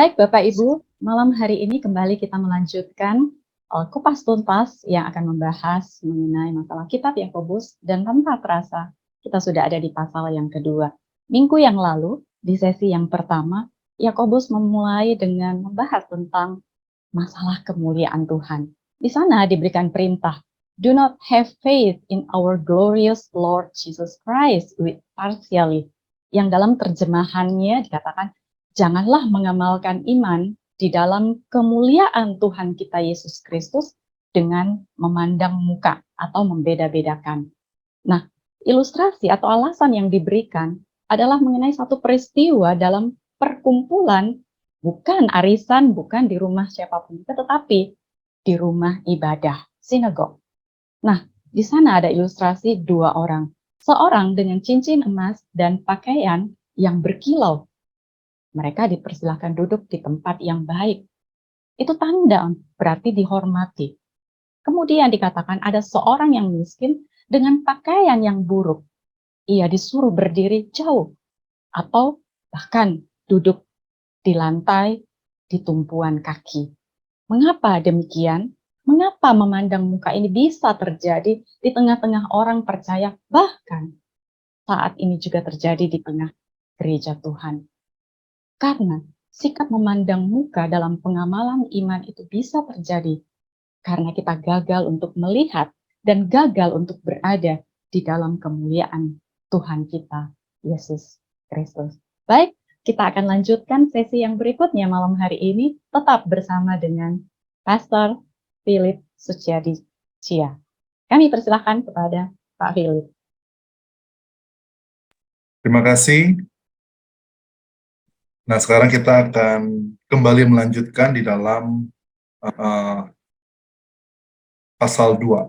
Baik Bapak Ibu, malam hari ini kembali kita melanjutkan kupas tuntas yang akan membahas mengenai masalah kitab Yakobus, dan tanpa terasa kita sudah ada di pasal yang kedua. Minggu yang lalu di sesi yang pertama, Yakobus memulai dengan membahas tentang masalah kemuliaan Tuhan. Di sana diberikan perintah, do not have faith in our glorious Lord Jesus Christ with partially. Yang dalam terjemahannya dikatakan, janganlah mengamalkan iman di dalam kemuliaan Tuhan kita Yesus Kristus dengan memandang muka atau membeda-bedakan. Nah, ilustrasi atau alasan yang diberikan adalah mengenai satu peristiwa dalam perkumpulan, bukan arisan, bukan di rumah siapapun, tetapi di rumah ibadah, sinagog. Nah, di sana ada ilustrasi dua orang. Seorang dengan cincin emas dan pakaian yang berkilau. Mereka dipersilahkan duduk di tempat yang baik. Itu tanda, berarti dihormati. Kemudian dikatakan ada seorang yang miskin dengan pakaian yang buruk. Ia disuruh berdiri jauh atau bahkan duduk di lantai di tumpuan kaki. Mengapa demikian? Mengapa memandang muka ini bisa terjadi di tengah-tengah orang percaya, bahkan saat ini juga terjadi di tengah gereja Tuhan? Karena sikap memandang muka dalam pengamalan iman itu bisa terjadi karena kita gagal untuk melihat dan gagal untuk berada di dalam kemuliaan Tuhan kita, Yesus Kristus. Baik, kita akan lanjutkan sesi yang berikutnya malam hari ini, tetap bersama dengan Pastor Philip Suciadi Cia. Kami persilahkan kepada Pak Philip. Terima kasih. Nah, sekarang kita akan kembali melanjutkan di dalam pasal 2.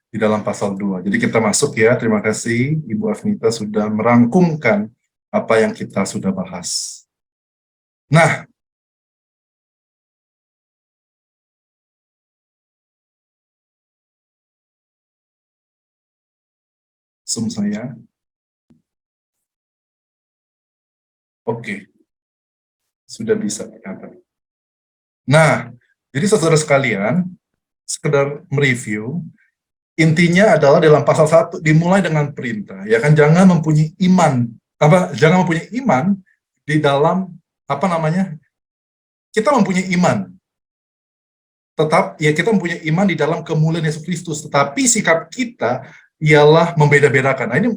Di dalam pasal 2. Jadi kita masuk ya. Terima kasih Ibu Afnita sudah merangkumkan apa yang kita sudah bahas. Nah, Zoom saya. Oke. Sudah bisa kelihatan. Nah, jadi saudara sekalian, sekedar mereview, intinya adalah dalam pasal 1 dimulai dengan perintah, ya kan, jangan mempunyai iman, jangan mempunyai iman di dalam kita mempunyai iman. Kita mempunyai iman di dalam kemuliaan Yesus Kristus, tetapi sikap kita ialah membeda-bedakan. Nah, ini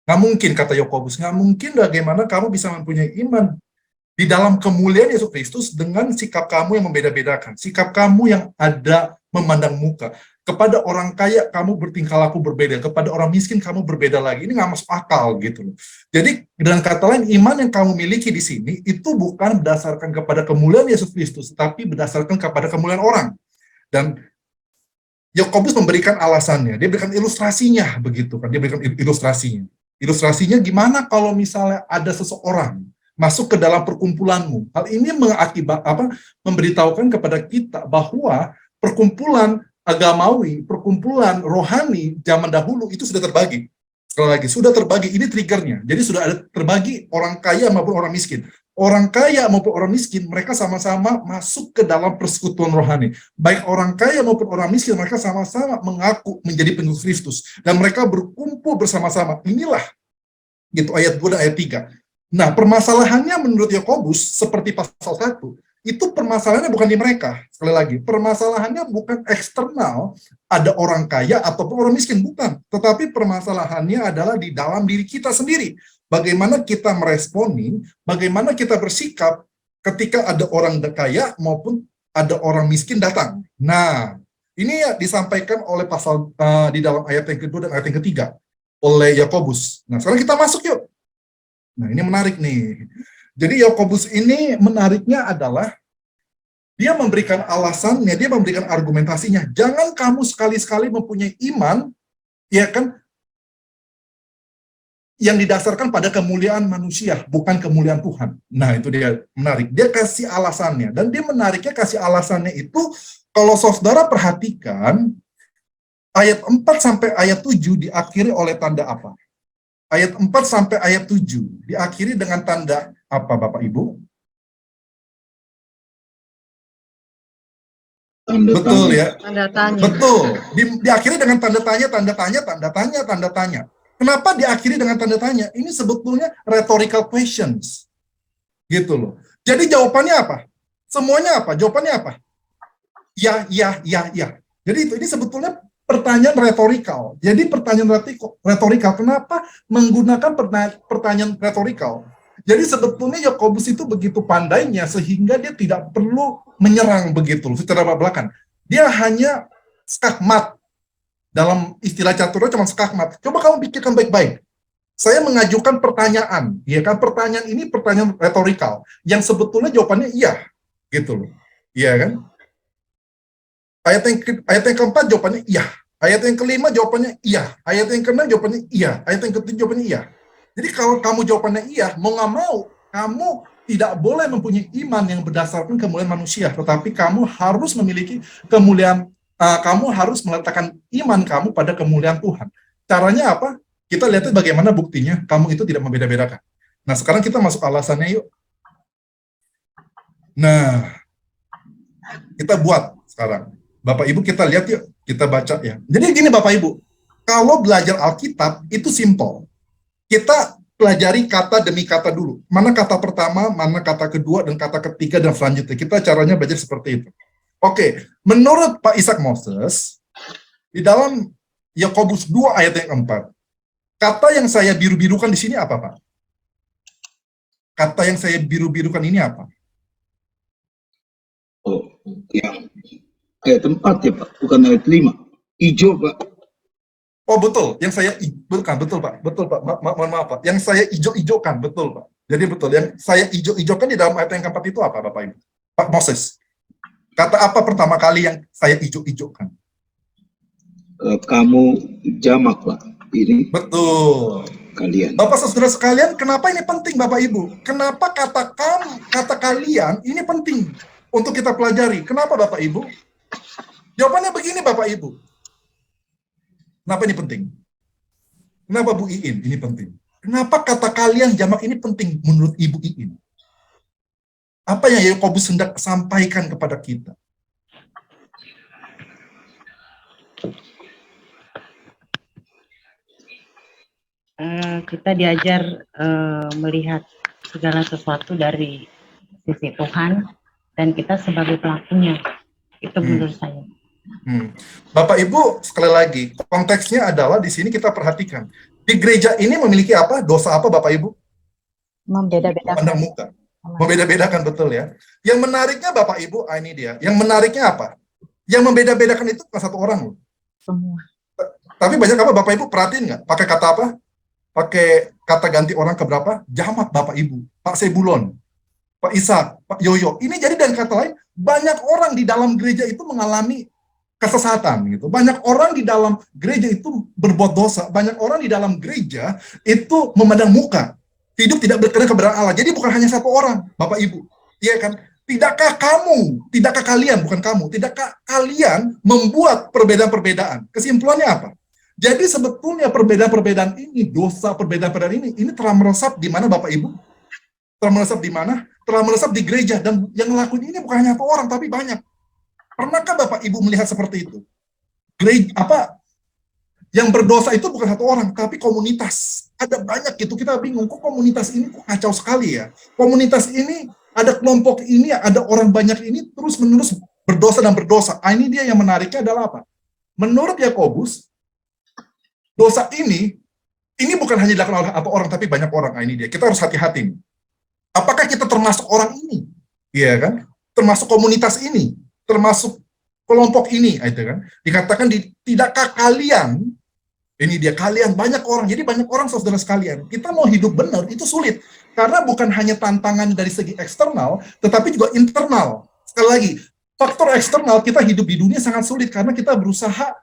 nggak mungkin, kata Yakobus, nggak mungkin bagaimana kamu bisa mempunyai iman di dalam kemuliaan Yesus Kristus dengan sikap kamu yang membeda-bedakan, sikap kamu yang ada memandang muka. Kepada orang kaya kamu bertingkah laku berbeda, kepada orang miskin kamu berbeda lagi. Ini nggak masuk akal gitu loh. Jadi dengan kata lain, iman yang kamu miliki di sini itu bukan berdasarkan kepada kemuliaan Yesus Kristus, tapi berdasarkan kepada kemuliaan orang. Dan Yakobus memberikan alasannya, dia berikan ilustrasinya begitu kan, dia berikan ilustrasinya. Ilustrasinya gimana kalau misalnya ada seseorang masuk ke dalam perkumpulanmu. Hal ini memberitahukan kepada kita bahwa perkumpulan agamawi, perkumpulan rohani zaman dahulu itu sudah terbagi. Sekali lagi, sudah terbagi, ini triggernya. Jadi sudah ada terbagi orang kaya maupun orang miskin. Orang kaya maupun orang miskin, mereka sama-sama masuk ke dalam persekutuan rohani. Baik orang kaya maupun orang miskin, mereka sama-sama mengaku menjadi pengikut Kristus. Dan mereka berkumpul bersama-sama. Inilah gitu ayat 2 dan ayat 3. Nah, permasalahannya menurut Yakobus seperti pasal 1, itu permasalahannya bukan di mereka. Sekali lagi, permasalahannya bukan eksternal, ada orang kaya ataupun orang miskin, bukan. Tetapi permasalahannya adalah di dalam diri kita sendiri. Bagaimana kita meresponi, bagaimana kita bersikap ketika ada orang kaya maupun ada orang miskin datang. Nah, ini disampaikan oleh pasal di dalam ayat yang kedua dan ayat yang ketiga oleh Yakobus. Nah, sekarang kita masuk yuk. Nah, ini menarik nih. Jadi Yakobus ini menariknya adalah dia memberikan alasannya, dia memberikan argumentasinya. Jangan kamu sekali-sekali mempunyai iman, ya kan, yang didasarkan pada kemuliaan manusia, bukan kemuliaan Tuhan. Nah, itu dia menarik. Dia kasih alasannya, dan dia menariknya kasih alasannya itu, kalau saudara perhatikan, ayat 4 sampai ayat 7 diakhiri oleh tanda apa? Ayat 4 sampai ayat 7 diakhiri dengan tanda apa, Bapak Ibu? Tanda Betul tanya. ya. Tanda tanya. Betul. Diakhiri dengan tanda tanya, tanda tanya, tanda tanya, tanda tanya. Kenapa diakhiri dengan tanda tanya? Ini sebetulnya rhetorical questions. Gitu loh. Jadi jawabannya apa? Semuanya apa? Jawabannya apa? Ya, ya, ya, ya. Jadi ini sebetulnya pertanyaan retorikal. Jadi pertanyaan retorikal, kenapa menggunakan pertanyaan retorikal? Jadi sebetulnya Yakobus itu begitu pandainya sehingga dia tidak perlu menyerang begitu secara belak-belakan. Dia hanya skakmat. Dalam istilah caturnya cuma skakmat. Coba kamu pikirkan baik-baik. Saya mengajukan pertanyaan, ya kan? Pertanyaan ini pertanyaan retorikal yang sebetulnya jawabannya iya, gitu loh. Iya kan? Ayat yang keempat jawabannya iya. Ayat yang kelima jawabannya iya. Ayat yang keenam jawabannya iya. Ayat yang ketujuh jawabannya iya. Jadi kalau kamu jawabannya iya, mau nggak mau, kamu tidak boleh mempunyai iman yang berdasarkan kemuliaan manusia, tetapi kamu harus memiliki kemuliaan, kamu harus meletakkan iman kamu pada kemuliaan Tuhan. Caranya apa? Kita lihat bagaimana buktinya kamu itu tidak membeda-bedakan. Nah, sekarang kita masuk alasannya yuk. Nah, kita buat sekarang. Bapak Ibu kita lihat yuk, kita baca ya. Jadi gini Bapak Ibu, kalau belajar Alkitab itu simple. Kita pelajari kata demi kata dulu. Mana kata pertama, mana kata kedua, dan kata ketiga, dan selanjutnya. Kita caranya belajar seperti itu. Oke, menurut Pak Ishak Moses, di dalam Yakobus 2 ayat yang 4, kata yang saya biru-birukan di sini apa, Pak? Kata yang saya biru-birukan ini apa? Oh, yang ayat 4 ya Pak, bukan ayat 5. Hijau Pak. Oh betul, yang saya bukan betul Pak, mohon maaf Pak, yang saya ijo-ijokan betul Pak. Jadi betul, yang saya ijo-ijokan di dalam ayat yang keempat itu apa Bapak Ibu? Pak Moses, kata apa pertama kali yang saya ijo-ijokan? Kamu jamak Pak, ini Betul. kalian. Bapak saudara sekalian, kenapa ini penting Bapak Ibu? Kenapa kata kalian ini penting untuk kita pelajari? Kenapa Bapak Ibu? Jawabannya begini Bapak Ibu. Kenapa ini penting? Kenapa Bu Iin ini penting? Kenapa kata kalian jamak ini penting menurut Ibu Iin? Apa yang Yakobus hendak sampaikan kepada kita? Kita diajar melihat segala sesuatu dari sisi Tuhan dan kita sebagai pelakunya. Itu menurut saya. Bapak Ibu sekali lagi konteksnya adalah di sini kita perhatikan di gereja ini memiliki apa, dosa apa Bapak Ibu? Membeda-bedakan. Pandang muka, membeda-bedakan betul ya. Yang menariknya Bapak Ibu, ini dia. Yang menariknya apa? Yang membeda-bedakan itu bukan satu orang loh. Semua. Tapi banyak apa Bapak Ibu perhatiin nggak? Pakai kata apa? Pakai kata ganti orang ke berapa? Jamak Bapak Ibu, Pak Sebulon, Pak Ishak, Pak Yoyo. Ini jadi dengan kata lain banyak orang di dalam gereja itu mengalami kesesatan gitu. Banyak orang di dalam gereja itu berbuat dosa. Banyak orang di dalam gereja itu memandang muka. Hidup tidak berkenan kebenaran Allah. Jadi bukan hanya satu orang, Bapak Ibu. Iya kan? Tidakkah kalian, bukan kamu, tidakkah kalian membuat perbedaan-perbedaan? Kesimpulannya apa? Jadi sebetulnya perbedaan-perbedaan ini, dosa perbedaan-perbedaan ini telah meresap di mana Bapak Ibu? Telah meresap di mana? Telah meresap di gereja. Dan yang ngelakuin ini bukan hanya satu orang, tapi banyak. Pernahkah Bapak Ibu melihat seperti itu? Yang berdosa itu bukan satu orang, tapi komunitas. Ada banyak gitu, kita bingung, kok komunitas ini kok kacau sekali ya? Komunitas ini, ada kelompok ini, ada orang banyak ini terus-menerus berdosa dan berdosa. Ini dia yang menariknya adalah apa? Menurut Yakobus, dosa ini bukan hanya dilakukan oleh orang, tapi banyak orang. Ini dia, kita harus hati-hati. Apakah kita termasuk orang ini? Iya kan? Termasuk komunitas ini? Termasuk kelompok ini, itu kan? Dikatakan tidakkah kalian, ini dia, kalian banyak orang. Jadi banyak orang saudara sekalian. Kita mau hidup benar itu sulit karena bukan hanya tantangan dari segi eksternal, tetapi juga internal. Sekali lagi, faktor eksternal kita hidup di dunia sangat sulit karena kita berusaha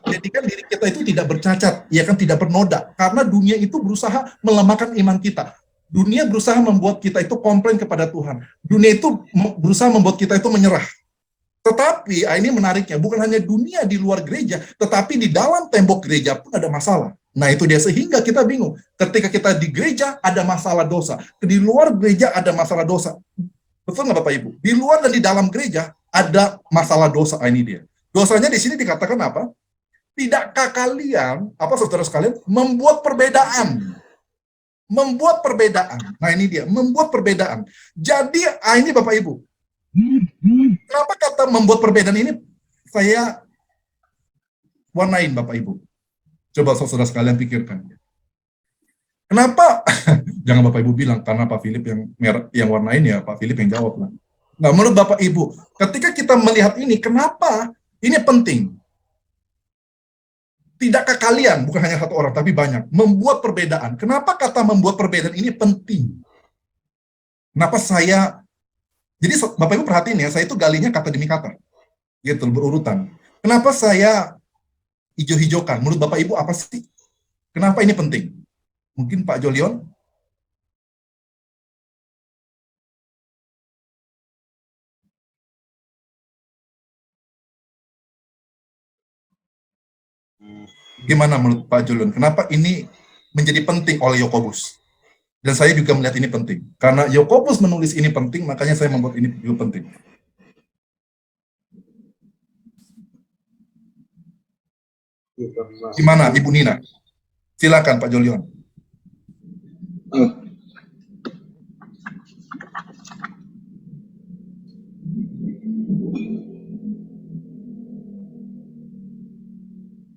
jadikan diri kita itu tidak bercacat, ya kan, tidak bernoda. Karena dunia itu berusaha melemahkan iman kita. Dunia berusaha membuat kita itu komplain kepada Tuhan. Dunia itu berusaha membuat kita itu menyerah. Tetapi ini menariknya, bukan hanya dunia di luar gereja, tetapi di dalam tembok gereja pun ada masalah. Nah itu dia, sehingga kita bingung. Ketika kita di gereja ada masalah dosa, di luar gereja ada masalah dosa. Betul nggak Bapak Ibu? Di luar dan di dalam gereja ada masalah dosa. Ini dia. Dosanya di sini dikatakan apa? Tidakkah kalian, saudara sekalian, membuat perbedaan? Membuat perbedaan. Nah ini dia, membuat perbedaan. Jadi, ini Bapak Ibu. Kenapa kata membuat perbedaan ini saya warnain Bapak Ibu? Coba saudara sekalian pikirkan. Kenapa? Jangan Bapak Ibu bilang, karena Pak Philip yang warnain ya, Pak Philip yang jawab lah. Nah, menurut Bapak Ibu, ketika kita melihat ini, kenapa ini penting? Tidakkah kalian, bukan hanya satu orang, tapi banyak, membuat perbedaan? Kenapa kata membuat perbedaan ini penting? Kenapa jadi Bapak Ibu perhatiin ya, saya itu galinya kata demi kata. Gitu, berurutan. Kenapa saya hijau-hijaukan? Menurut Bapak Ibu apa sih? Kenapa ini penting? Mungkin Pak Jolion? Gimana menurut Pak Jolion? Kenapa ini menjadi penting oleh Yakobus? Dan saya juga melihat ini penting. Karena Yakobus menulis ini penting, makanya saya membuat ini juga penting. Gimana Ibu Nina? Silakan Pak Jolion.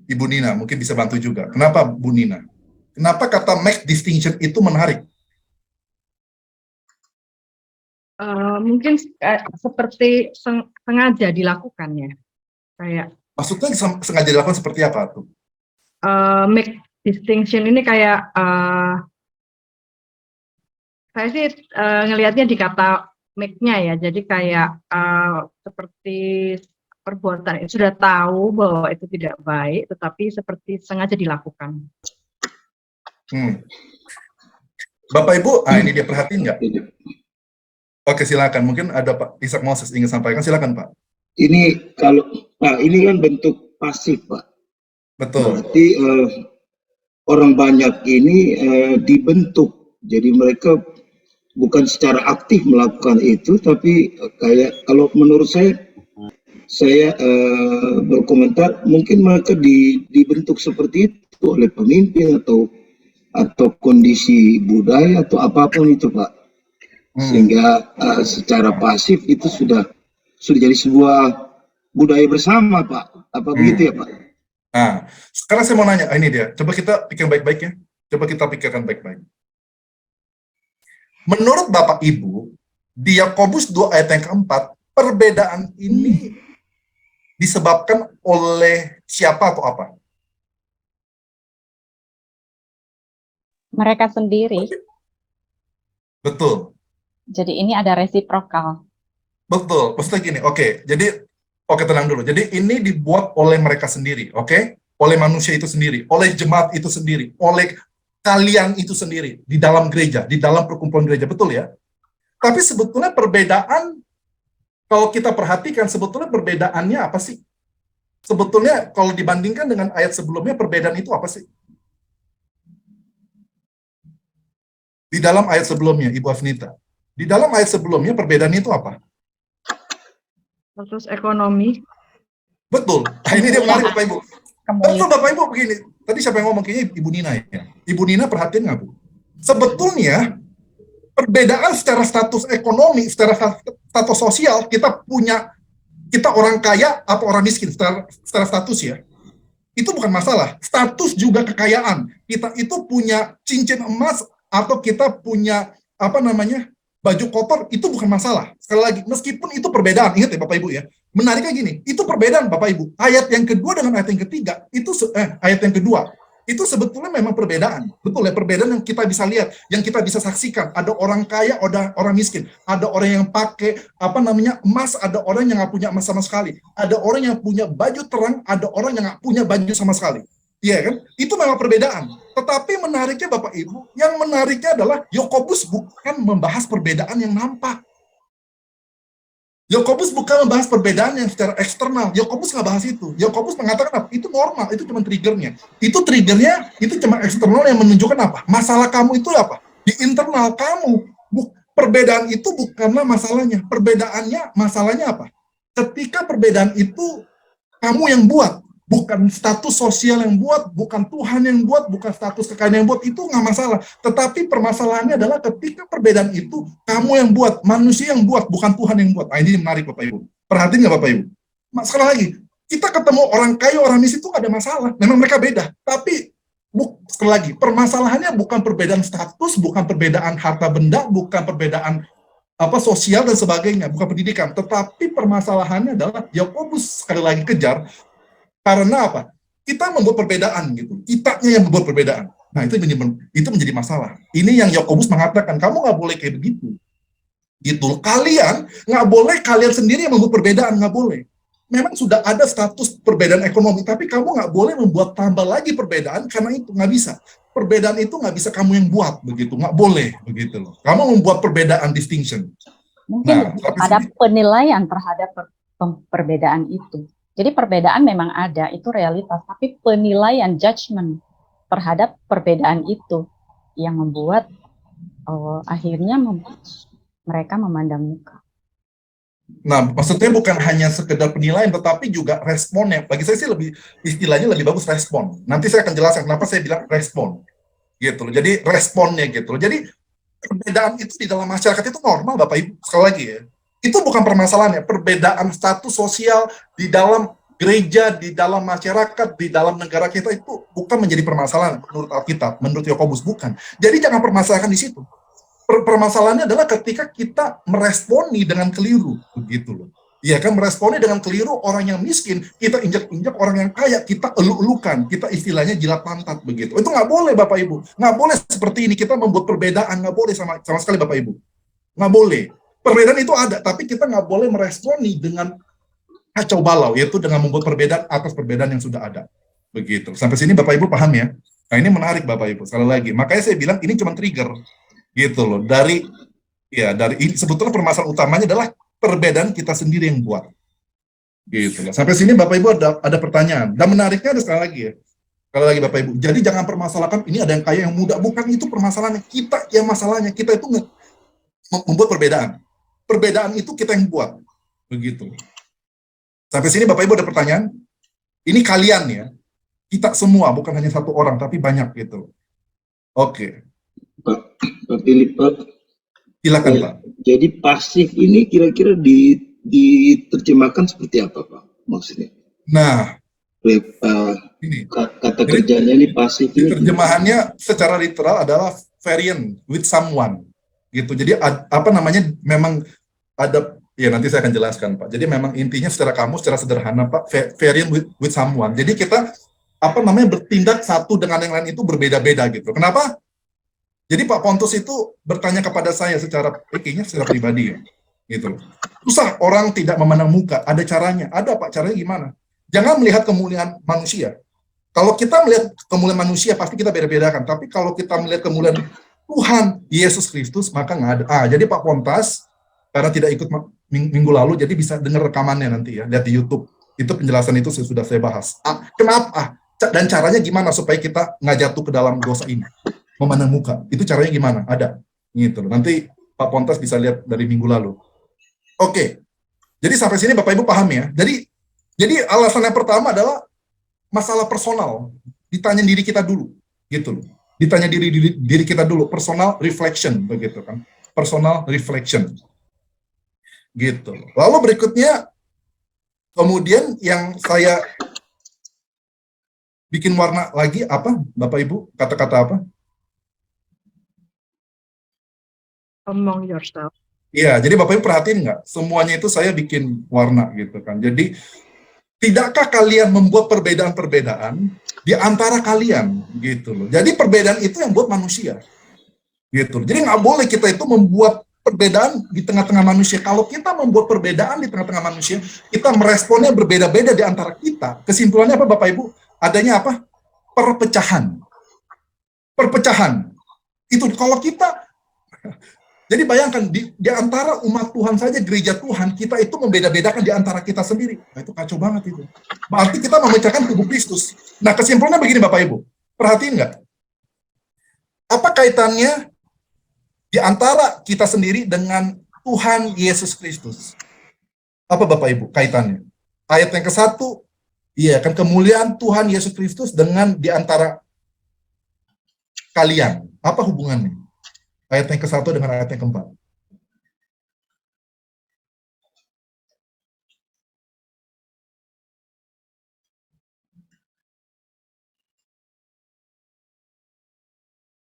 Ibu Nina mungkin bisa bantu juga. Kenapa Bu Nina? Kenapa kata make distinction itu menarik? Mungkin seperti sengaja dilakukan ya. Kayak Maksudnya sengaja dilakukan seperti apa tuh? make distinction ini kayak saya sih ngelihatnya di kata make-nya ya. Jadi kayak seperti perbuatan itu sudah tahu bahwa itu tidak baik, tetapi seperti sengaja dilakukan. Bapak Ibu, ini dia perhatiin nggak? Oke, silakan. Mungkin ada Pak Ishak Moses ingin sampaikan, silakan Pak. Ini kalau Pak, ini kan bentuk pasif Pak. Betul. Berarti orang banyak ini dibentuk, jadi mereka bukan secara aktif melakukan itu, tapi kayak kalau menurut saya berkomentar mungkin mereka dibentuk seperti itu oleh pemimpin atau kondisi budaya atau apapun itu Pak, sehingga secara pasif itu sudah jadi sebuah budaya bersama Pak, apa begitu ya Pak? Nah, sekarang saya mau nanya, ini dia, coba kita pikir baik-baik ya, coba kita pikirkan baik-baik. Menurut Bapak Ibu, di Yakobus 2 ayat yang keempat, perbedaan ini disebabkan oleh siapa atau apa? Mereka sendiri. Betul. Jadi ini ada resiprokal. Betul. Maksudnya gini, oke, tenang dulu. Jadi ini dibuat oleh mereka sendiri, oke? Oleh manusia itu sendiri, oleh jemaat itu sendiri, oleh kalian itu sendiri, di dalam gereja, di dalam perkumpulan gereja, betul ya? Tapi sebetulnya perbedaan, kalau kita perhatikan, sebetulnya perbedaannya apa sih? Sebetulnya kalau dibandingkan dengan ayat sebelumnya, perbedaan itu apa sih? Di dalam ayat sebelumnya, Ibu Afnita. Di dalam ayat sebelumnya, perbedaan itu apa? Terus ekonomi. Betul. Nah, ini dia menarik Bapak Ibu. Betul Bapak Ibu begini. Tadi siapa yang ngomong? Kayaknya Ibu Nina ya. Ibu Nina perhatiin nggak Bu? Sebetulnya, perbedaan secara status ekonomi, secara status sosial, kita orang kaya atau orang miskin, secara status ya. Itu bukan masalah. Status juga kekayaan. Kita itu punya cincin emas, atau kita punya baju kotor, itu bukan masalah. Sekali lagi, meskipun itu perbedaan, ingat ya Bapak Ibu ya, menariknya gini, itu perbedaan Bapak Ibu. Ayat yang kedua dengan ayat yang ketiga, ayat yang kedua, itu sebetulnya memang perbedaan. Betul ya, perbedaan yang kita bisa lihat, yang kita bisa saksikan. Ada orang kaya, ada orang miskin. Ada orang yang pakai emas, ada orang yang nggak punya emas sama sekali. Ada orang yang punya baju terang, ada orang yang nggak punya baju sama sekali. Iya kan? Itu memang perbedaan. Tetapi menariknya Bapak Ibu, yang menariknya adalah Yakobus bukan membahas perbedaan yang nampak. Yakobus bukan membahas perbedaan yang secara eksternal. Yakobus nggak bahas itu. Yakobus mengatakan apa? Itu normal, itu cuma triggernya. Itu cuma eksternal yang menunjukkan apa? Masalah kamu itu apa? Di internal kamu. Perbedaan itu bukanlah masalahnya. Masalahnya apa? ketika perbedaan itu kamu yang buat, bukan status sosial yang buat, bukan Tuhan yang buat, bukan status kekayaan yang buat, itu nggak masalah. Tetapi permasalahannya adalah ketika perbedaan itu kamu yang buat, manusia yang buat, bukan Tuhan yang buat. Nah, ini menarik Bapak Ibu. Perhatiin nggak Bapak Ibu? Sekali lagi, kita ketemu orang kaya, orang miskin itu nggak ada masalah. Memang mereka beda. Tapi sekali lagi, permasalahannya bukan perbedaan status, bukan perbedaan harta benda, bukan perbedaan sosial dan sebagainya, bukan pendidikan. Tetapi permasalahannya adalah Yakobus sekali lagi kejar karena apa? Kita membuat perbedaan gitu. Kitanya yang membuat perbedaan. Nah, itu menjadi masalah. Ini yang Yakobus mengatakan, kamu nggak boleh kayak begitu. Gitu. Kalian nggak boleh kalian sendiri yang membuat perbedaan, nggak boleh. Memang sudah ada status perbedaan ekonomi, tapi kamu nggak boleh membuat tambah lagi perbedaan karena itu nggak bisa. Perbedaan itu nggak bisa kamu yang buat, begitu, nggak boleh, begitu loh. Kamu membuat perbedaan distinction. Mungkin ada penilaian terhadap perbedaan itu. Jadi perbedaan memang ada, itu realitas, tapi penilaian, judgment terhadap perbedaan itu yang membuat akhirnya mereka memandang muka. Nah, maksudnya bukan hanya sekedar penilaian, tetapi juga responnya. Bagi saya sih istilahnya lebih bagus respon. Nanti saya akan jelaskan kenapa saya bilang respon. Gitu loh. Jadi responnya gitu loh. Jadi perbedaan itu di dalam masyarakat itu normal, Bapak Ibu. Sekali lagi ya. Itu bukan permasalahannya. Perbedaan status sosial di dalam gereja, di dalam masyarakat, di dalam negara kita itu bukan menjadi permasalahan menurut Alkitab, menurut Yakobus, bukan. Jadi jangan permasalahkan di situ. Permasalahannya adalah ketika kita meresponi dengan keliru, begitu loh. Iya kan, meresponi dengan keliru orang yang miskin, kita injak-injak orang yang kaya, kita elu-elukan, kita istilahnya jilat pantat, begitu. Itu nggak boleh Bapak Ibu, nggak boleh seperti ini, kita membuat perbedaan, nggak boleh sama sekali Bapak Ibu. Nggak boleh. Perbedaan itu ada, tapi kita nggak boleh meresponi dengan kacau balau, yaitu dengan membuat perbedaan atas perbedaan yang sudah ada. Begitu. Sampai sini Bapak Ibu paham ya? Nah, ini menarik Bapak Ibu, sekali lagi. Makanya saya bilang ini cuma trigger. Gitu loh. Dari ini sebetulnya permasalahan utamanya adalah perbedaan kita sendiri yang buat. Gitu loh. Sampai sini Bapak Ibu ada pertanyaan. Dan menariknya ada sekali lagi ya. Sekali lagi Bapak Ibu. Jadi jangan permasalahkan ini ada yang kaya yang muda, bukan itu permasalahannya. Kita yang masalahnya, kita itu membuat perbedaan. Perbedaan itu kita yang buat. Begitu. Sampai sini Bapak Ibu ada pertanyaan? Ini kalian ya. Kita semua, bukan hanya satu orang tapi banyak gitu. Oke. Pak Philip, Pak. Silakan Pak. Jadi pasif ini kira-kira diterjemahkan seperti apa Pak maksudnya? Nah, ini kata kerjanya ini pasif ini. Terjemahannya secara literal adalah variant with someone. Gitu. Jadi memang ada ya nanti saya akan jelaskan Pak. Jadi memang intinya secara sederhana Pak, variant with someone. Jadi kita bertindak satu dengan yang lain itu berbeda-beda gitu. Kenapa? Jadi Pak Pontus itu bertanya kepada saya secara pribadi ya, gitu. Susah orang tidak memandang muka, ada caranya. Ada Pak, caranya gimana? Jangan melihat kemuliaan manusia. Kalau kita melihat kemuliaan manusia pasti kita beda-bedakan. Tapi kalau kita melihat kemuliaan Tuhan Yesus Kristus maka nggak ada. Jadi Pak Pontas karena tidak ikut minggu lalu, jadi bisa dengar rekamannya nanti ya, lihat di YouTube. Itu penjelasan itu sudah saya bahas. Kenapa? Dan caranya gimana supaya kita nggak jatuh ke dalam dosa ini? Memandang muka, itu caranya gimana? Ada, gitu. Nanti Pak Pontas bisa lihat dari minggu lalu. Oke, jadi sampai sini Bapak Ibu paham ya. Jadi alasan yang pertama adalah masalah personal. Ditanya diri kita dulu, gitu. Ditanya diri kita dulu, personal reflection, begitu kan? Personal reflection, gitu. Lalu berikutnya, kemudian yang saya bikin warna lagi apa, Bapak Ibu? Kata-kata apa? Among yourself. Iya, jadi Bapak Ibu perhatiin nggak? Semuanya itu saya bikin warna gitu kan. Jadi, tidakkah kalian membuat perbedaan-perbedaan di antara kalian gitu loh. Jadi perbedaan itu yang buat manusia. Gitu. Jadi nggak boleh kita itu membuat perbedaan di tengah-tengah manusia. Kalau kita membuat perbedaan di tengah-tengah manusia, kita meresponnya berbeda-beda di antara kita. Kesimpulannya apa Bapak Ibu? Adanya apa? Perpecahan. Perpecahan. Itu kalau kita jadi bayangkan di antara umat Tuhan saja, gereja Tuhan, kita itu membeda-bedakan di antara kita sendiri. Nah, itu kacau banget itu. Berarti kita memecahkan tubuh Kristus. Nah, kesimpulannya begini Bapak Ibu. Perhatiin nggak? Apa kaitannya di antara kita sendiri dengan Tuhan Yesus Kristus? Apa Bapak Ibu kaitannya? Ayat yang ke-1, iya kan, kemuliaan Tuhan Yesus Kristus dengan di antara kalian. Apa hubungannya? Ayat yang ke-1 dengan ayat yang ke-4.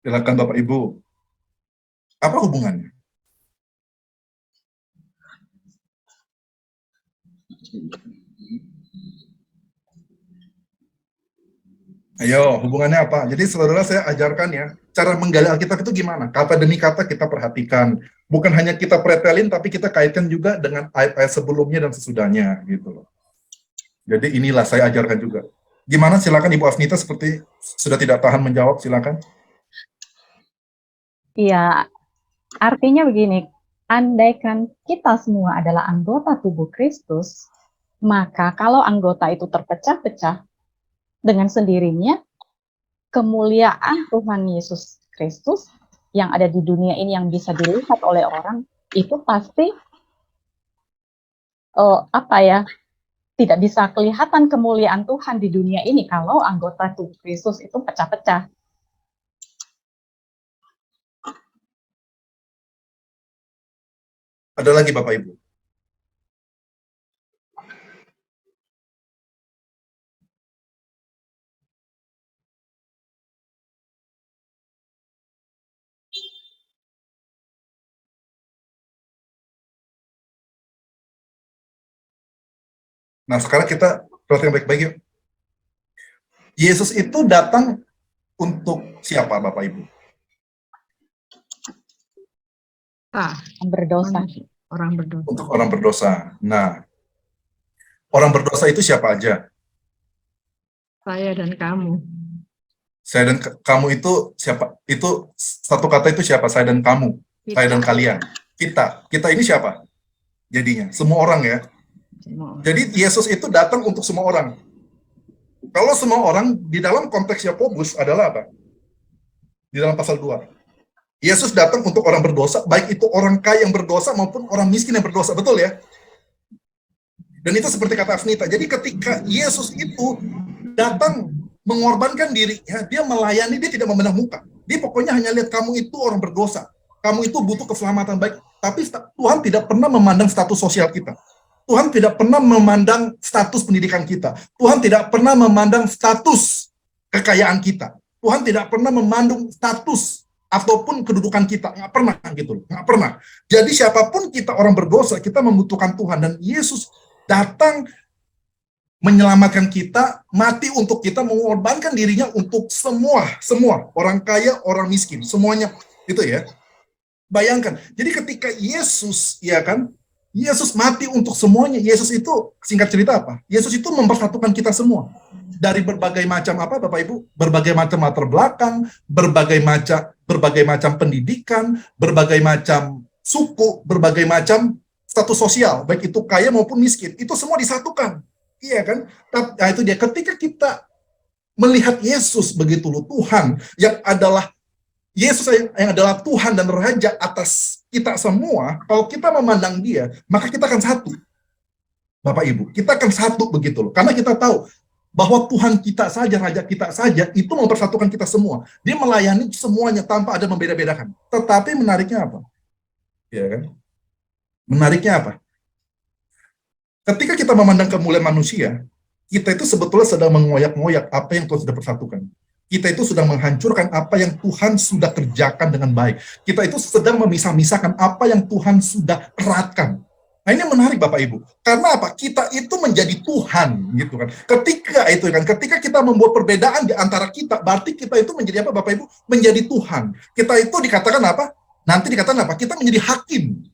Silakan Bapak Ibu. Apa hubungannya? Ayo, hubungannya apa? Jadi saudara saya ajarkan ya, cara menggali Alkitab itu gimana? Kata demi kata kita perhatikan. Bukan hanya kita pretelin, tapi kita kaitkan juga dengan ayat-ayat sebelumnya dan sesudahnya, gitu loh. Jadi inilah saya ajarkan juga. Gimana? Silakan Ibu Afnita, seperti sudah tidak tahan menjawab, silakan. Iya, artinya begini, andaikan kita semua adalah anggota tubuh Kristus, maka kalau anggota itu terpecah-pecah, dengan sendirinya kemuliaan Tuhan Yesus Kristus yang ada di dunia ini yang bisa dilihat oleh orang itu pasti tidak bisa kelihatan kemuliaan Tuhan di dunia ini kalau anggota tubuh Kristus itu pecah-pecah. Ada lagi Bapak Ibu? Nah, sekarang kita perhatikan baik-baik yuk. Yesus itu datang untuk siapa, Bapak Ibu? Berdosa. Orang berdosa. Untuk orang berdosa. Nah, orang berdosa itu siapa aja? Saya dan kamu. Saya dan kamu itu siapa? Itu satu kata itu siapa? Saya dan kamu. Kita. Saya dan kalian. Kita. Kita ini siapa? Jadinya semua orang ya. Jadi Yesus itu datang untuk semua orang. Kalau semua orang di dalam konteks Yakobus adalah apa? Di dalam pasal 2. Yesus datang untuk orang berdosa, baik itu orang kaya yang berdosa maupun orang miskin yang berdosa. Betul ya? Dan itu seperti kata Afnita. Jadi ketika Yesus itu datang mengorbankan dirinya, dia melayani, dia tidak memandang muka. Dia pokoknya hanya lihat kamu itu orang berdosa. Kamu itu butuh keselamatan baik. Tapi Tuhan tidak pernah memandang status sosial kita. Tuhan tidak pernah memandang status pendidikan kita. Tuhan tidak pernah memandang status kekayaan kita. Tuhan tidak pernah memandang status ataupun kedudukan kita. Nggak pernah gitu. Nggak pernah. Jadi siapapun kita orang berdosa, kita membutuhkan Tuhan. Dan Yesus datang menyelamatkan kita, mati untuk kita, mengorbankan dirinya untuk semua. Orang kaya, orang miskin. Semuanya itu ya. Bayangkan. Jadi ketika Yesus, ya kan, Yesus mati untuk semuanya. Yesus itu, singkat cerita apa? Yesus itu mempersatukan kita semua. Dari berbagai macam apa, Bapak Ibu? Berbagai macam latar belakang, berbagai macam pendidikan, berbagai macam suku, berbagai macam status sosial, baik itu kaya maupun miskin. Itu semua disatukan. Iya kan? Nah, itu dia. Ketika kita melihat Yesus begitu loh, Tuhan yang adalah Yesus yang adalah Tuhan dan Raja atas kita semua, kalau kita memandang dia, maka kita akan satu. Bapak Ibu, kita akan satu begitu loh. Karena kita tahu bahwa Tuhan kita saja, Raja kita saja, itu mempersatukan kita semua. Dia melayani semuanya tanpa ada membeda-bedakan. Tetapi menariknya apa? Ya kan? Menariknya apa? Ketika kita memandang kemuliaan manusia, kita itu sebetulnya sedang mengoyak-ngoyak apa yang Tuhan sudah persatukan. Kita itu sedang menghancurkan apa yang Tuhan sudah kerjakan dengan baik. Kita itu sedang memisah-misahkan apa yang Tuhan sudah eratkan. Nah, ini menarik Bapak Ibu. Karena apa? Kita itu menjadi Tuhan, gitu kan. Ketika kita membuat perbedaan di antara kita, berarti kita itu menjadi apa Bapak Ibu? Menjadi Tuhan. Kita itu dikatakan apa? Nanti dikatakan apa? Kita menjadi hakim.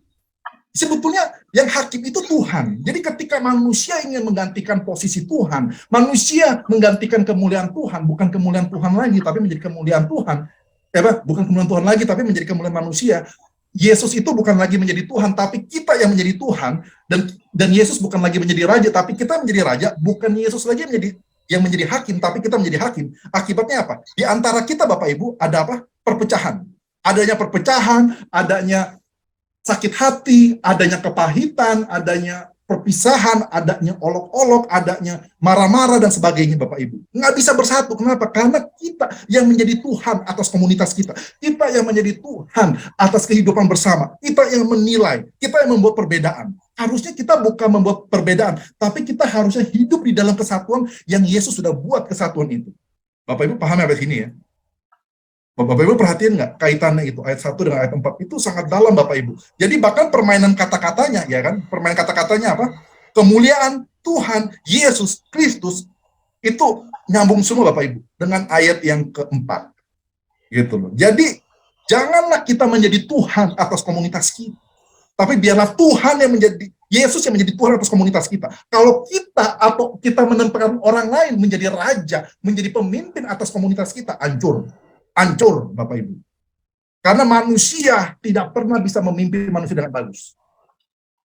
Sebetulnya yang hakim itu Tuhan. Jadi ketika manusia ingin menggantikan posisi Tuhan, manusia menggantikan kemuliaan Tuhan, bukan kemuliaan Tuhan lagi, tapi menjadi kemuliaan Tuhan. Bukan kemuliaan Tuhan lagi, tapi menjadi kemuliaan manusia. Yesus itu bukan lagi menjadi Tuhan, tapi kita yang menjadi Tuhan. Dan Yesus bukan lagi menjadi Raja, tapi kita menjadi Raja. Bukan Yesus lagi yang menjadi hakim, tapi kita menjadi hakim. Akibatnya apa? Di antara kita, Bapak Ibu, ada apa? Perpecahan. Adanya perpecahan, adanya sakit hati, adanya kepahitan, adanya perpisahan, adanya olok-olok, adanya marah-marah dan sebagainya, Bapak Ibu. Nggak bisa bersatu. Kenapa? Karena kita yang menjadi Tuhan atas komunitas kita. Kita yang menjadi Tuhan atas kehidupan bersama. Kita yang menilai. Kita yang membuat perbedaan. Harusnya kita bukan membuat perbedaan, tapi kita harusnya hidup di dalam kesatuan yang Yesus sudah buat kesatuan itu. Bapak Ibu paham sampai sini ya? Bapak Ibu perhatiin nggak kaitannya itu ayat 1 dengan ayat 4 itu sangat dalam Bapak Ibu. Jadi bahkan permainan kata-katanya ya kan, permainan kata-katanya apa? Kemuliaan Tuhan Yesus Kristus itu nyambung semua Bapak Ibu dengan ayat yang keempat. Gitu loh. Jadi janganlah kita menjadi Tuhan atas komunitas kita. Tapi biarlah Tuhan yang menjadi Yesus yang menjadi Tuhan atas komunitas kita. Kalau kita atau kita menempatkan orang lain menjadi raja, menjadi pemimpin atas komunitas kita, hancur. Hancur, Bapak Ibu. Karena manusia tidak pernah bisa memimpin manusia dengan bagus.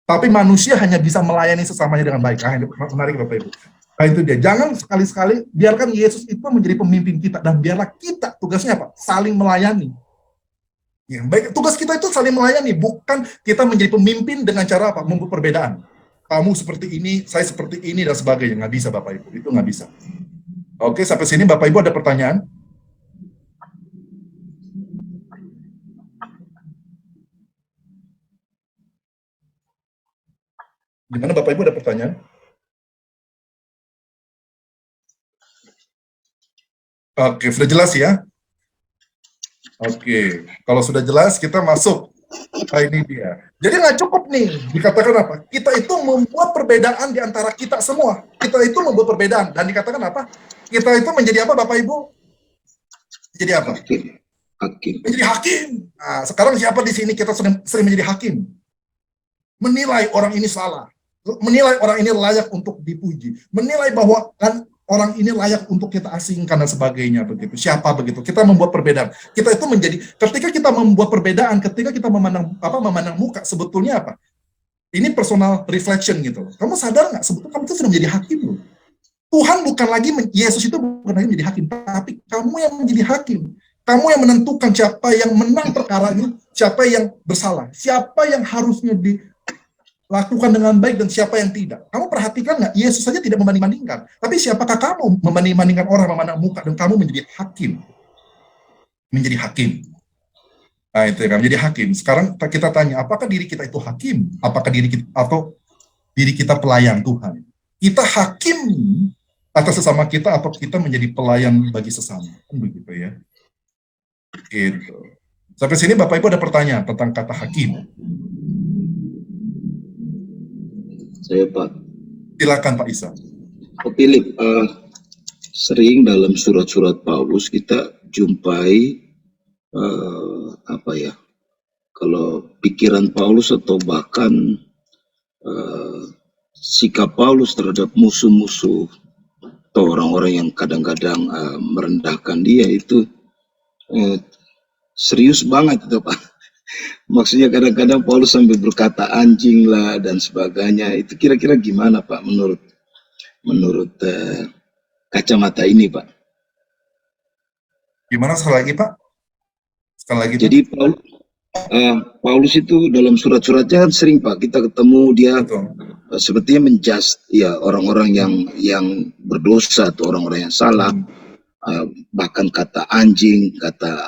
Tapi manusia hanya bisa melayani sesamanya dengan baik. Ini menarik, Bapak Ibu. Nah, itu dia. Jangan sekali-sekali biarkan Yesus itu menjadi pemimpin kita. Dan biarlah kita, tugasnya apa? Saling melayani. Ya, baik, tugas kita itu saling melayani. Bukan kita menjadi pemimpin dengan cara apa? Membuat perbedaan. Kamu seperti ini, saya seperti ini, dan sebagainya. Nggak bisa, Bapak Ibu. Itu nggak bisa. Oke, sampai sini Bapak Ibu ada pertanyaan? Gimana Bapak Ibu ada pertanyaan? Oke, sudah jelas ya? Oke, kalau sudah jelas kita masuk. Nah, ini dia. Jadi nggak cukup nih, dikatakan apa? Kita itu membuat perbedaan di antara kita semua. Kita itu membuat perbedaan. Dan dikatakan apa? Kita itu menjadi apa Bapak Ibu? Jadi apa? Hakim. Menjadi hakim. Nah, sekarang siapa di sini kita sering menjadi hakim? Menilai orang ini salah. Menilai orang ini layak untuk dipuji, menilai bahwa kan orang ini layak untuk kita asingkan dan sebagainya begitu. Siapa begitu? Kita membuat perbedaan. Kita itu menjadi ketika kita membuat perbedaan, ketika kita memandang muka, sebetulnya apa? Ini personal reflection gitu. Kamu sadar nggak? Sebetulnya kamu itu sudah menjadi hakim loh. Tuhan bukan lagi Yesus itu bukan lagi menjadi hakim, tapi kamu yang menjadi hakim. Kamu yang menentukan siapa yang menang perkaranya, siapa yang bersalah, siapa yang harusnya lakukan dengan baik dan siapa yang tidak. Kamu perhatikan nggak? Yesus saja tidak membanding-bandingkan. Tapi siapakah kamu membanding-bandingkan orang memandang muka dan kamu menjadi hakim? Menjadi hakim. Nah itu kan menjadi hakim. Sekarang kita tanya, apakah diri kita itu hakim? Apakah diri kita atau diri kita pelayan Tuhan? Kita hakim atas sesama kita atau kita menjadi pelayan bagi sesama? Kan begitu ya. Gitu. Sampai sini Bapak Ibu ada pertanyaan tentang kata hakim? Saya Pak. Silakan Pak Isa. Pak Philip, sering dalam surat-surat Paulus kita jumpai kalau pikiran Paulus atau bahkan sikap Paulus terhadap musuh-musuh atau orang-orang yang kadang-kadang merendahkan dia itu serius banget itu Pak. Maksudnya kadang-kadang Paulus sampai berkata anjing lah dan sebagainya. Itu kira-kira gimana Pak menurut kacamata ini Pak? Gimana sekali lagi Pak? Sekali lagi. Jadi Paulus itu dalam surat-suratnya kan sering Pak kita ketemu dia sepertinya menjust ya orang-orang yang berdosa atau orang-orang yang salah. Bahkan kata anjing, kata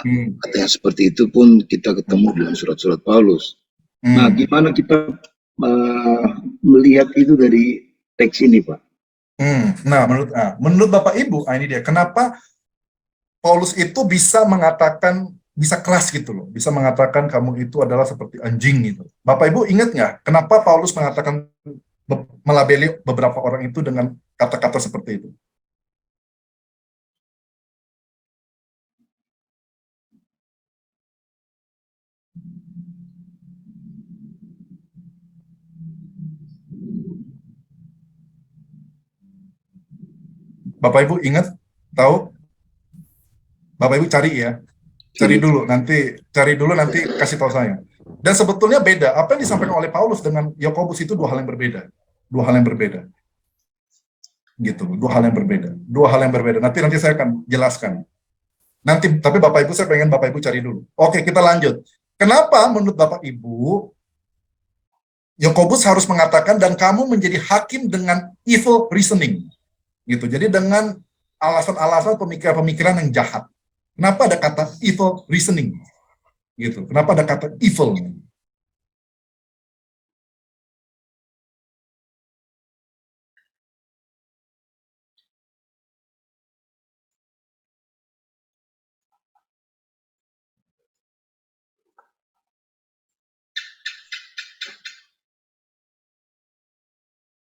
yang seperti itu pun kita ketemu dalam surat-surat Paulus. Nah, gimana kita melihat itu dari teks ini, Pak? Nah, menurut Bapak Ibu, ini dia. Kenapa Paulus itu bisa mengatakan, bisa keras gitu loh, bisa mengatakan kamu itu adalah seperti anjing gitu. Bapak Ibu ingat nggak, kenapa Paulus mengatakan, melabeli beberapa orang itu dengan kata-kata seperti itu? Bapak Ibu ingat, tahu? Bapak Ibu cari ya, cari dulu nanti kasih tahu saya. Dan sebetulnya beda, apa yang disampaikan oleh Paulus dengan Yakobus itu dua hal yang berbeda, gitu, dua hal yang berbeda. Nanti saya akan jelaskan. Nanti, tapi Bapak Ibu saya pengen Bapak Ibu cari dulu. Oke, kita lanjut. Kenapa menurut Bapak Ibu Yakobus harus mengatakan dan kamu menjadi hakim dengan evil reasoning, gitu. Jadi dengan alasan-alasan pemikiran-pemikiran yang jahat. Kenapa ada kata evil reasoning? Gitu. Kenapa ada kata evil?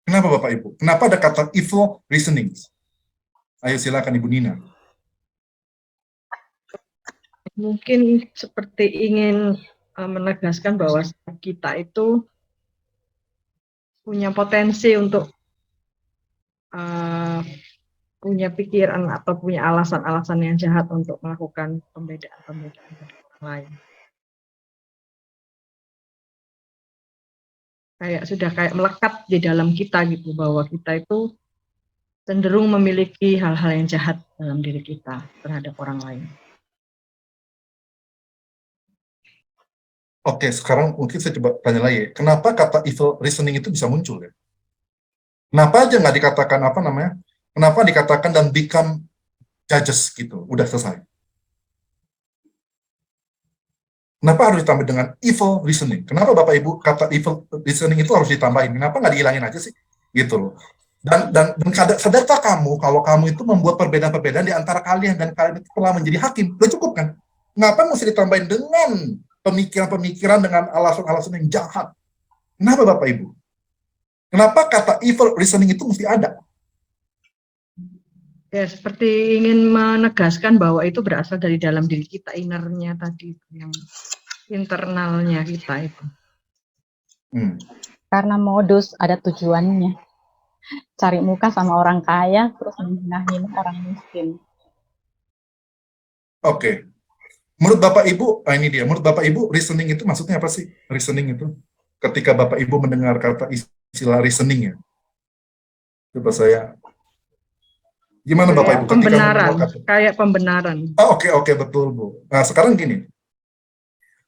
Kenapa Bapak Ibu? Kenapa ada kata evil reasoning? Ayo silakan Ibu Nina. Mungkin seperti ingin menegaskan bahwa kita itu punya potensi untuk punya pikiran atau punya alasan-alasan yang jahat untuk melakukan pembedaan-pembedaan dengan orang lain. Sudah kayak melekat di dalam kita gitu, bahwa kita itu cenderung memiliki hal-hal yang jahat dalam diri kita terhadap orang lain. Oke, sekarang mungkin saya coba tanya lagi. Kenapa kata evil reasoning itu bisa muncul ya? Kenapa aja nggak dikatakan apa namanya? Kenapa dikatakan dan become judges gitu? Udah selesai. Kenapa harus ditambah dengan evil reasoning? Kenapa Bapak Ibu kata evil reasoning itu harus ditambahin? Kenapa nggak dihilangin aja sih? Gitu loh. Dan sadarkah kamu kalau kamu itu membuat perbedaan-perbedaan di antara kalian dan kalian itu telah menjadi hakim? Udah cukup kan? Ngapa mesti ditambahin dengan pemikiran-pemikiran dengan alasan-alasan yang jahat? Kenapa Bapak Ibu? Kenapa kata evil reasoning itu mesti ada? Ya, seperti ingin menegaskan bahwa itu berasal dari dalam diri kita, innernya tadi, yang internalnya kita itu. Karena modus, ada tujuannya. Cari muka sama orang kaya, terus menghina orang miskin. Oke. Menurut Bapak Ibu, ini dia. Menurut Bapak Ibu, reasoning itu maksudnya apa sih? Reasoning itu, ketika Bapak Ibu mendengar kata istilah reasoning ya. Coba saya. Gimana Bapak Ibu? Pembenaran, kayak pembenaran. Oke, betul Bu. Nah sekarang gini.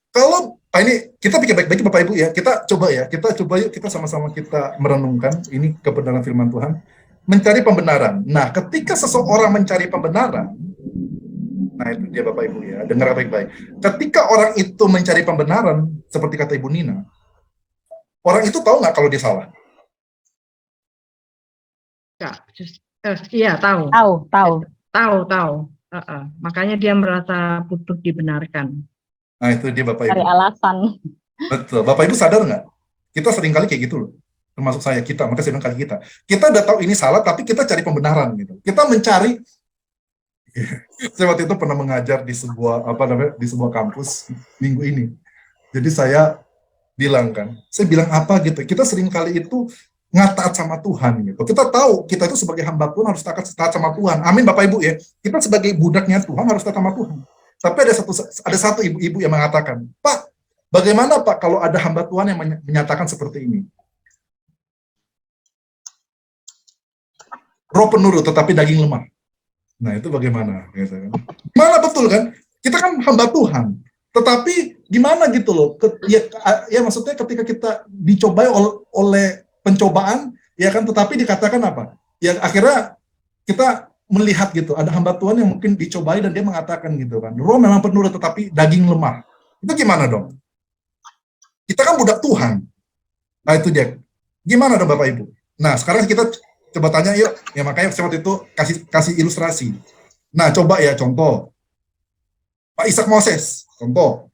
Kalau ini kita pikir baik-baik Bapak Ibu ya. Kita coba yuk kita sama-sama kita merenungkan ini kebenaran firman Tuhan. Mencari pembenaran. Nah, ketika seseorang mencari pembenaran, nah itu dia Bapak Ibu ya, dengar baik-baik. Ketika orang itu mencari pembenaran, seperti kata Ibu Nina, orang itu tahu nggak kalau dia salah? Iya, tahu. Tahu. Makanya dia merasa butuh dibenarkan. Nah itu dia Bapak Ibu. Cari alasan. Betul. Bapak Ibu sadar nggak? Kita sering kali kayak gitu loh. Termasuk kita, maka saya bilang kali kita. Kita udah tahu ini salah, tapi kita cari pembenaran gitu. Kita mencari. Saya waktu itu pernah mengajar di sebuah kampus minggu ini. Jadi saya bilang apa gitu. Kita sering kali itu nggak taat sama Tuhan gitu. Kita tahu kita itu sebagai hamba Tuhan harus taat sama Tuhan. Amin Bapak Ibu ya. Kita sebagai budaknya Tuhan harus taat sama Tuhan. Tapi ada satu ibu-ibu yang mengatakan, Pak, bagaimana Pak kalau ada hamba Tuhan yang menyatakan seperti ini? Roh penurut tetapi daging lemah. Nah itu bagaimana? Gimana betul kan? Kita kan hamba Tuhan. Tetapi gimana gitu loh? Ya maksudnya ketika kita dicobai oleh pencobaan, ya kan? Tetapi dikatakan apa? Ya akhirnya kita melihat gitu, ada hamba Tuhan yang mungkin dicobai dan dia mengatakan gitu kan, roh memang penurut tetapi daging lemah. Itu gimana dong? Kita kan budak Tuhan. Nah itu dia. Gimana dong Bapak Ibu? Nah sekarang kita coba tanya yuk, ya makanya waktu itu kasih ilustrasi. Nah coba ya contoh, Pak Ishak Moses, contoh.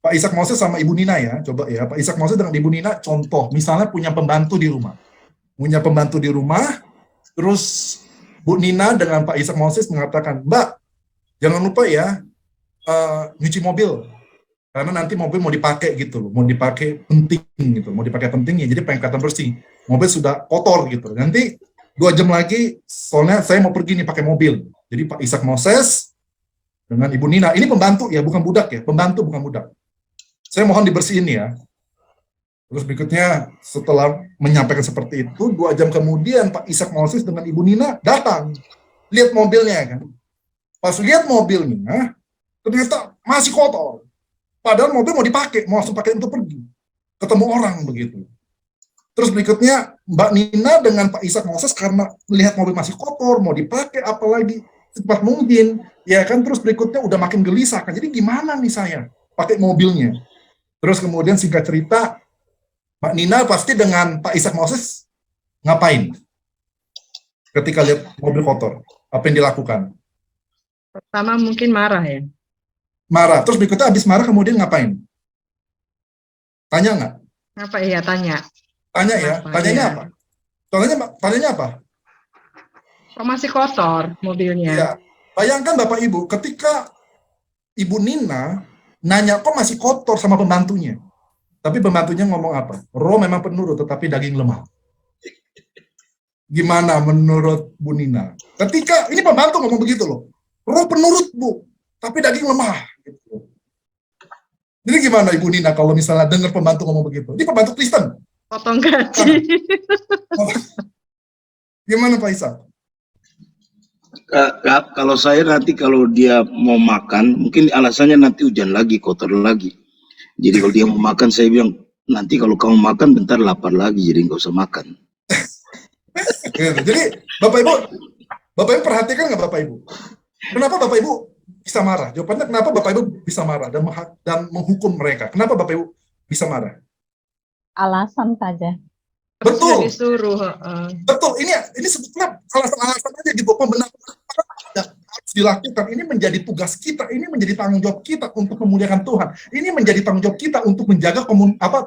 Pak Ishak Moses sama Ibu Nina ya, coba ya, Pak Ishak Moses dengan Ibu Nina contoh, misalnya punya pembantu di rumah, terus Bu Nina dengan Pak Ishak Moses mengatakan, Mbak, jangan lupa ya, nyuci mobil, karena nanti mobil mau dipakai gitu loh, mau dipakai pentingnya, jadi pengen kelihatan bersih, mobil sudah kotor gitu, nanti 2 jam lagi, soalnya saya mau pergi nih pakai mobil. Jadi Pak Ishak Moses dengan Ibu Nina, ini pembantu ya, bukan budak ya, pembantu bukan budak. Saya mohon dibersihin ya. Terus berikutnya setelah menyampaikan seperti itu, 2 jam kemudian Pak Ishak Moses dengan Ibu Nina datang, lihat mobilnya kan. Pas lihat mobilnya, ternyata masih kotor. Padahal mobil mau dipakai, mau langsung pakai untuk pergi. Ketemu orang begitu. Terus berikutnya Mbak Nina dengan Pak Ishak Moses karena melihat mobil masih kotor, mau dipakai apalagi secepat mungkin, ya kan. Terus berikutnya udah makin gelisah kan. Jadi gimana nih saya pakai mobilnya? Terus kemudian singkat cerita, Mbak Nina pasti dengan Pak Ishak Moses ngapain? Ketika lihat mobil kotor, apa yang dilakukan? Pertama mungkin marah ya. Marah. Terus berikutnya habis marah kemudian ngapain? Tanya nggak? Apa ya tanya? Tanya ya. Kenapa? Tanyanya Ya. apa? Tanyanya apa? Kok masih kotor mobilnya? Ya. Bayangkan Bapak Ibu, ketika Ibu Nina nanya kok masih kotor sama pembantunya. Tapi pembantunya ngomong apa? Roh memang penurut tetapi daging lemah. Gimana menurut Bu Nina? Ketika ini pembantu ngomong begitu loh. Roh penurut Bu, tapi daging lemah. Gitu. Jadi gimana Ibu Nina kalau misalnya dengar pembantu ngomong begitu? Ini pembantu Kristen. Potong gaji. Gimana Pak Ishak? Kalau saya nanti kalau dia mau makan, mungkin alasannya nanti hujan lagi, kotor lagi. Jadi kalau dia mau makan, saya bilang, nanti kalau kamu makan bentar lapar lagi, jadi nggak usah makan. Gitu. Jadi Bapak Ibu perhatikan nggak Bapak Ibu? Kenapa Bapak Ibu bisa marah? Jawabannya kenapa Bapak Ibu bisa marah dan menghukum mereka? Kenapa Bapak Ibu bisa marah? Alasan saja. Terus Betul. udah disuruh. Betul. Ini sebetulnya alasan-alasan aja gitu. Pembenaran harus dilakukan. Ini menjadi tugas kita. Ini menjadi tanggung jawab kita untuk memuliakan Tuhan. Ini menjadi tanggung jawab kita untuk menjaga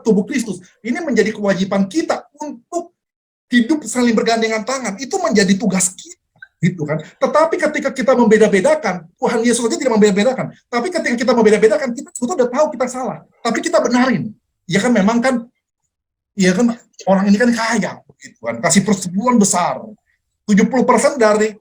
tubuh Kristus. Ini menjadi kewajiban kita untuk hidup saling bergandengan tangan. Itu menjadi tugas kita. Gitu kan. Tetapi ketika kita membeda-bedakan, Tuhan Yesus saja tidak membeda-bedakan. Tapi ketika kita membeda-bedakan, kita sudah tahu kita salah. Tapi kita benarin. Ya kan memang kan, ya kan orang ini kan kaya, gitu kan. Kasih persetujuan besar. 70% dari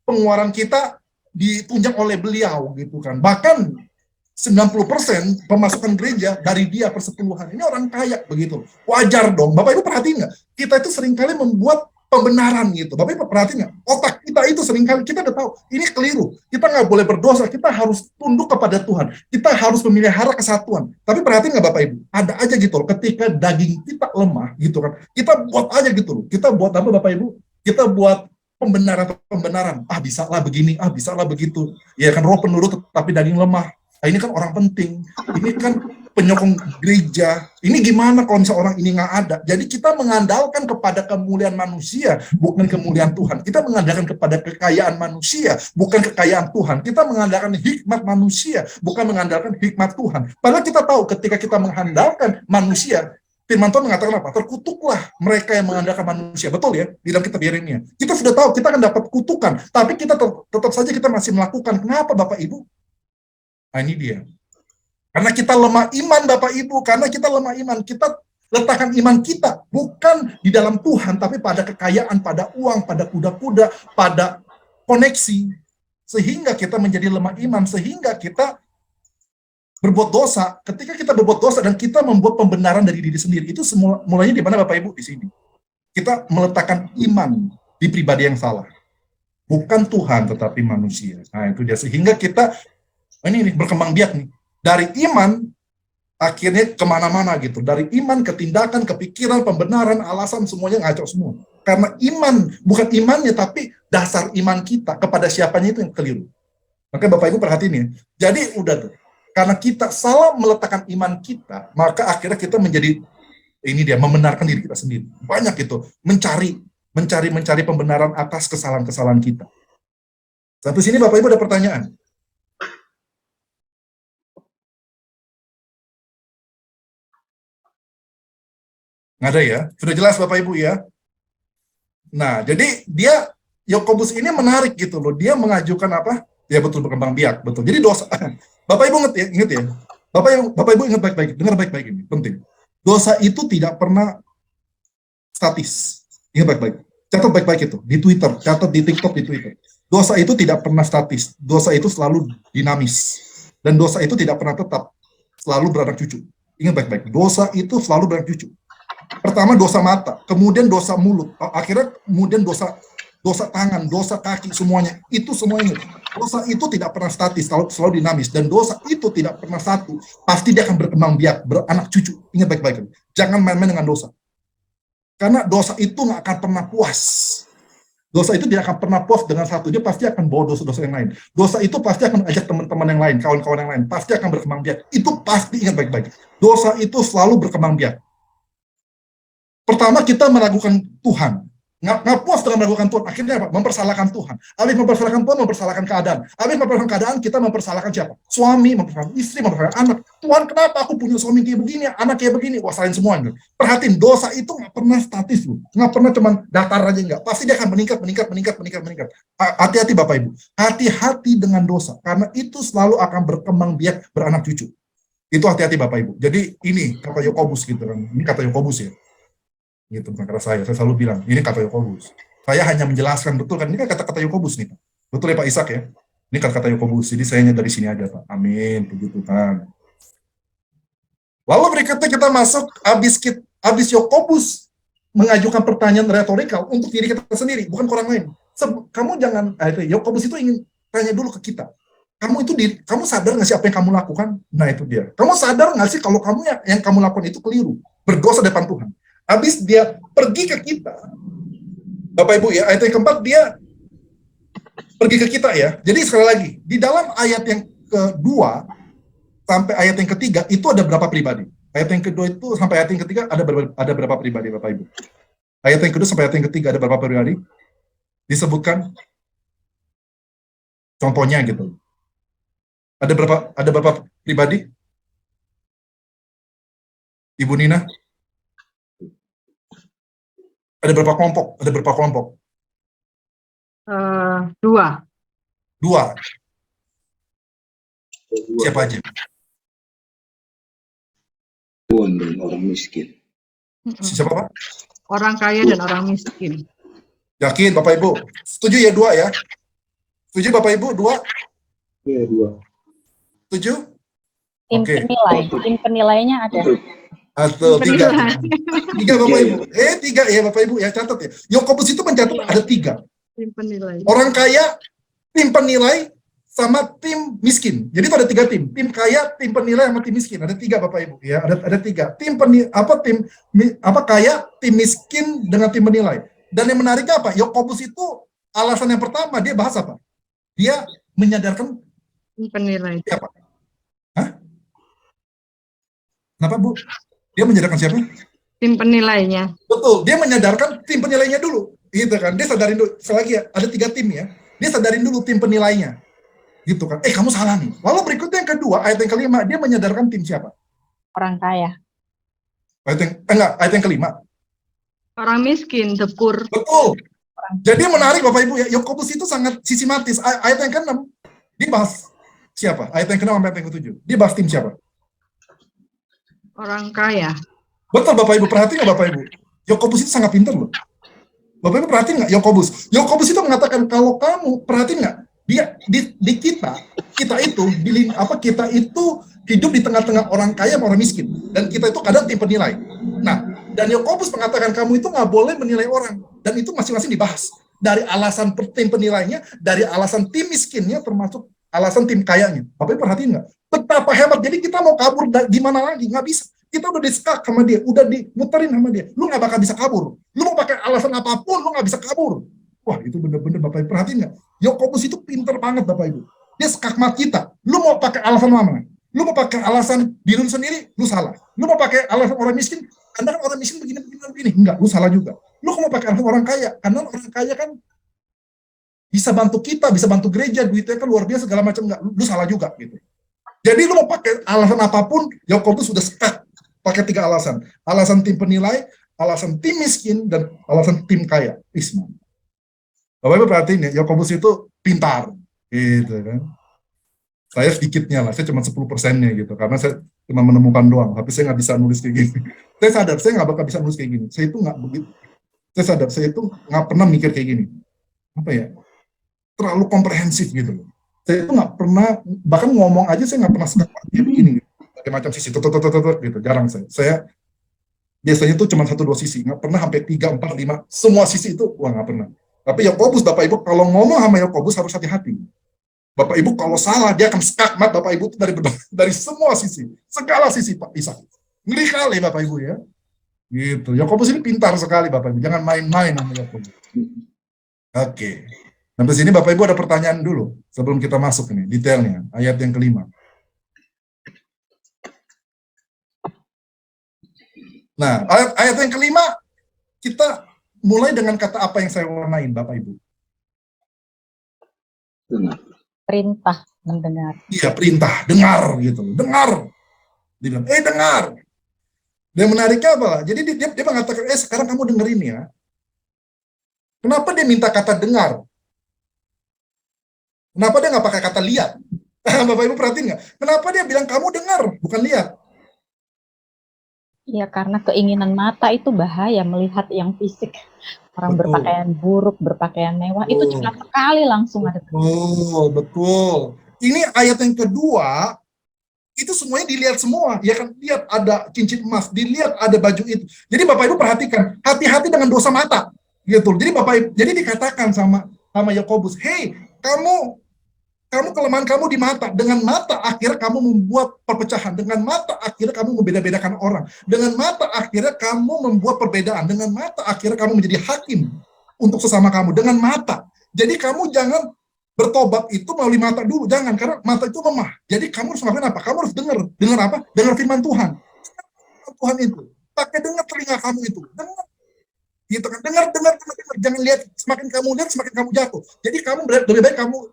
pengeluaran kita ditunjang oleh beliau, gitu kan. Bahkan 90% pemasukan gereja dari dia persepuluhan. Ini orang kaya begitu. Wajar dong. Bapak Ibu perhatiin nggak? Kita itu seringkali membuat pembenaran gitu. Bapak Ibu perhatiin nggak? Otak kita itu seringkali kita udah tahu ini keliru. Kita nggak boleh berdosa. Kita harus tunduk kepada Tuhan. Kita harus memelihara kesatuan. Tapi perhatiin nggak Bapak Ibu? Ada aja gitu loh. Ketika daging kita lemah gitu kan. Kita buat aja gitu loh. Kita buat apa Bapak Ibu? Kita buat pembenaran. Bisa lah begini. Bisa lah begitu. Ya kan roh penurut tapi daging lemah. Ini kan orang penting. Ini kan penyokong gereja. Ini gimana kalau misalnya orang ini nggak ada? Jadi kita mengandalkan kepada kemuliaan manusia, bukan kemuliaan Tuhan. Kita mengandalkan kepada kekayaan manusia, bukan kekayaan Tuhan. Kita mengandalkan hikmat manusia, bukan mengandalkan hikmat Tuhan. Padahal kita tahu ketika kita mengandalkan manusia, Firman Tuhan mengatakan apa? Terkutuklah mereka yang mengandalkan manusia. Betul ya? Di dalam kitab Yeremia. Kita sudah tahu kita akan dapat kutukan, tapi kita tetap saja kita masih melakukan. Kenapa Bapak Ibu? Nah, ini dia. Karena kita lemah iman Bapak Ibu, karena kita lemah iman, kita letakkan iman kita bukan di dalam Tuhan, tapi pada kekayaan, pada uang, pada kuda-kuda, pada koneksi, sehingga kita menjadi lemah iman, sehingga kita berbuat dosa. Ketika kita berbuat dosa dan kita membuat pembenaran dari diri sendiri, itu mulanya di mana Bapak Ibu? Di sini. Kita meletakkan iman di pribadi yang salah. Bukan Tuhan, tetapi manusia. Nah, itu dia. Sehingga kita, ini berkembang biak nih. Dari iman, akhirnya kemana-mana gitu. Dari iman ke tindakan, kepikiran, pembenaran, alasan, semuanya ngaco semua. Karena iman, bukan imannya, tapi dasar iman kita kepada siapanya itu yang keliru. Maka Bapak Ibu perhatiin ya. Jadi udah tuh. Karena kita salah meletakkan iman kita, maka akhirnya kita menjadi, ini dia, membenarkan diri kita sendiri. Banyak itu. Mencari pembenaran atas kesalahan-kesalahan kita. Sampai sini Bapak Ibu ada pertanyaan? Nggak ada ya? Sudah jelas Bapak Ibu ya? Nah, jadi Yakobus ini menarik gitu loh. Dia mengajukan apa? Ya betul, berkembang biak, betul. Jadi dosa. Bapak Ibu ingat ya? Bapak Ibu ingat baik-baik, dengar baik-baik ini, penting. Dosa itu tidak pernah statis. Ingat baik-baik. Catat baik-baik itu di Twitter, catat di TikTok, di Twitter. Dosa itu tidak pernah statis. Dosa itu selalu dinamis. Dan dosa itu tidak pernah tetap, selalu beranak cucu. Ingat baik-baik. Dosa itu selalu beranak cucu. Pertama dosa mata, kemudian dosa mulut, akhirnya kemudian dosa tangan, dosa kaki, semuanya. Itu semuanya Dosa itu tidak pernah statis, selalu dinamis. Dan dosa itu tidak pernah satu. Pasti dia akan berkembang biak, beranak cucu. Ingat baik-baik. Jangan main-main dengan dosa. Karena dosa itu nggak akan pernah puas. Dosa itu tidak akan pernah puas dengan satu. Dia pasti akan bawa dosa-dosa yang lain. Dosa itu pasti akan ajak teman-teman yang lain, kawan-kawan yang lain. Pasti akan berkembang biak. Itu pasti, ingat baik-baik. Dosa itu selalu berkembang biak. Pertama, kita meragukan Tuhan. Nggak puas dengan meragukan Tuhan. Akhirnya apa? Mempersalahkan Tuhan. Habis mempersalahkan Tuhan, mempersalahkan keadaan. Habis mempersalahkan keadaan, kita mempersalahkan siapa? Suami, mempersalahkan istri, mempersalahkan anak. Tuhan, kenapa aku punya suami kayak begini, anak kayak begini? Wah, salahin semua. Perhatiin, dosa itu nggak pernah statis, loh. Nggak pernah cuman datar aja, nggak. Pasti dia akan meningkat. Hati-hati Bapak Ibu. Hati-hati dengan dosa. Karena itu selalu akan berkembang biak, beranak cucu. Itu hati-hati Bapak Ibu. Jadi ini kata Yakobus gitu kan. Ini kata Yakobus ya. Gitu, bukan kata saya selalu bilang, ini kata Yakobus. Saya hanya menjelaskan, betul kan, ini kan kata-kata Yakobus nih, Pak. Betul ya Pak Ishak ya? Ini kata-kata Yakobus, jadi saya hanya dari sini aja Pak. Amin, puji Tuhan. Lalu berikutnya kita masuk, habis Yakobus mengajukan pertanyaan retorikal untuk diri kita sendiri, bukan ke orang lain. Kamu jangan, Yakobus itu ingin tanya dulu ke kita. Kamu sadar nggak sih apa yang kamu lakukan? Nah itu dia. Kamu sadar nggak sih kalau kamu yang kamu lakukan itu keliru, berdosa depan Tuhan? Habis dia pergi ke kita, Bapak Ibu ya, ayat yang keempat dia pergi ke kita ya. Jadi sekali lagi, di dalam ayat yang kedua sampai ayat yang ketiga itu ada berapa pribadi? Ayat yang kedua itu sampai ayat yang ketiga ada berapa pribadi Bapak Ibu? Ayat yang kedua sampai ayat yang ketiga ada berapa pribadi? Disebutkan contohnya gitu. Ada berapa pribadi? Ibu Nina? Ada berapa kelompok? Dua. Siapa aja? Tuhan dan orang miskin. Siapa Pak? Orang kaya dan orang miskin. Yakin Bapak Ibu? Setuju ya dua ya? Setuju Bapak Ibu dua? Ya, dua. Setuju? Tim Oke. penilai, tim penilainya ada. Atau tiga Bapak Ibu. Iya. Tiga ya Bapak Ibu ya, catat ya. Yakobus itu mencatat ada tiga. Tim penilai. Orang kaya, tim penilai, sama tim miskin. Jadi itu ada tiga tim. Tim kaya, tim penilai, sama tim miskin. Ada tiga Bapak Ibu ya. Ada tiga. Tim kaya, tim miskin dengan tim penilai. Dan yang menariknya apa? Yakobus itu alasan yang pertama dia bahas apa? Dia menyadarkan Tim penilai. siapa? Hah? Kenapa Bu? Dia menyadarkan siapa? Tim penilainya. Betul, dia menyadarkan tim penilainya dulu, gitu kan? Dia sadarin dulu, sekali lagi ya, ada tiga tim ya. Dia sadarin dulu tim penilainya, gitu kan? Kamu salah nih. Lalu berikutnya yang kedua, ayat yang kelima, dia menyadarkan tim siapa? Orang kaya. Ayat yang kelima. Orang miskin, the poor. Betul. Jadi menarik Bapak Ibu ya, Yakobus itu sangat sistematis. Ayat yang ke-6, dia bahas siapa? Ayat yang ke-6 sampai ayat yang ke-7. Dia bahas tim siapa? Orang kaya. Betul Bapak Ibu, perhatiin nggak Bapak Ibu? Yakobus itu sangat pintar loh. Bapak Ibu perhatiin nggak Yakobus? Yakobus itu mengatakan kalau kamu perhatiin nggak, dia di kita itu hidup di tengah-tengah orang kaya sama orang miskin, dan kita itu kadang tim penilai. Nah, dan Yakobus mengatakan kamu itu nggak boleh menilai orang, dan itu masing-masing dibahas dari alasan tim penilainya, dari alasan tim miskinnya, termasuk alasan tim kayanya. Bapak Ibu perhatiin nggak? Betapa hebat. Jadi kita mau kabur gimana lagi? Nggak bisa. Kita udah di-stuck sama dia, udah dimuterin sama dia. Lu nggak bakal bisa kabur. Lu mau pakai alasan apapun, lu nggak bisa kabur. Wah, itu bener-bener Bapak Ibu perhatiin nggak? Yakobus itu pinter banget Bapak Ibu. Dia skakmat kita. Lu mau pakai alasan mana? Lu mau pakai alasan diri lu sendiri, lu salah. Lu mau pakai alasan orang miskin, karena orang miskin begini. Enggak, lu salah juga. Lu mau pakai alasan orang kaya, karena orang kaya kan bisa bantu kita, bisa bantu gereja, duitnya kan luar biasa segala macam, enggak, lu salah juga gitu. Jadi lu mau pakai alasan apapun, Yakobus sudah stuck pakai tiga alasan. Alasan tim penilai, alasan tim miskin, dan alasan tim kaya. Isma. Bapak Ibu perhatiin ya, Yakobus itu pintar gitu kan. Saya sedikitnya lah, saya cuma 10%-nya gitu, karena saya cuma menemukan doang, tapi saya nggak bisa nulis kayak gini. Saya sadar, saya nggak bakal bisa nulis kayak gini. Saya itu nggak begitu. Saya sadar, saya itu nggak pernah mikir kayak gini. Apa ya? Terlalu komprehensif gitu. Saya itu nggak pernah, bahkan ngomong aja saya nggak pernah kayak begini. Gitu. Macam sisi, gitu. Jarang saya. Saya biasanya itu cuma 1-2 sisi, nggak pernah sampai 3, 4, 5. Semua sisi itu, wah nggak pernah. Tapi Yakobus, Bapak Ibu, kalau ngomong sama Yakobus harus hati-hati. Bapak Ibu kalau salah, dia akan skakmat Bapak Ibu itu dari semua sisi, segala sisi Pak Ishak. Ngeri kali Bapak Ibu ya. Gitu. Yakobus ini pintar sekali Bapak Ibu, jangan main-main sama Yakobus. Oke. Sampai sini Bapak Ibu ada pertanyaan dulu sebelum kita masuk ini detailnya, ayat yang kelima. Nah, ayat yang kelima kita mulai dengan kata apa yang saya warnain Bapak Ibu? Perintah mendengar. Iya, perintah, dengar gitu. Dengar. Dia bilang, dengar. Dan menariknya apa? Jadi dia mengatakan, sekarang kamu dengerin ya. Kenapa dia minta kata dengar? Kenapa dia nggak pakai kata lihat? Bapak Ibu perhatiin nggak? Kenapa dia bilang kamu dengar, bukan lihat? Iya, karena keinginan mata itu bahaya, melihat yang fisik. Orang Betul. berpakaian buruk, berpakaian mewah, itu Betul. cepat sekali langsung ada. Betul. Ini ayat yang kedua, itu semuanya dilihat semua. Ya kan, lihat ada cincin emas, dilihat ada baju itu. Jadi Bapak Ibu perhatikan, hati-hati dengan dosa mata. Gitu. Jadi Bapak Ibu, jadi dikatakan sama Yakobus, hey, kamu kelemahan kamu di mata. Dengan mata akhirnya kamu membuat perpecahan. Dengan mata akhirnya kamu membeda-bedakan orang. Dengan mata akhirnya kamu membuat perbedaan. Dengan mata akhirnya kamu menjadi hakim untuk sesama kamu. Dengan mata. Jadi kamu jangan bertobat itu melalui mata dulu. Jangan, karena mata itu lemah. Jadi kamu harus melakukan apa? Kamu harus dengar. Dengar apa? Dengar firman Tuhan. Tuhan itu. Pakai dengar telinga kamu itu. Dengar. Gitu kan? Dengar. Jangan lihat. Semakin kamu lihat, semakin kamu jatuh. Jadi kamu lebih baik kamu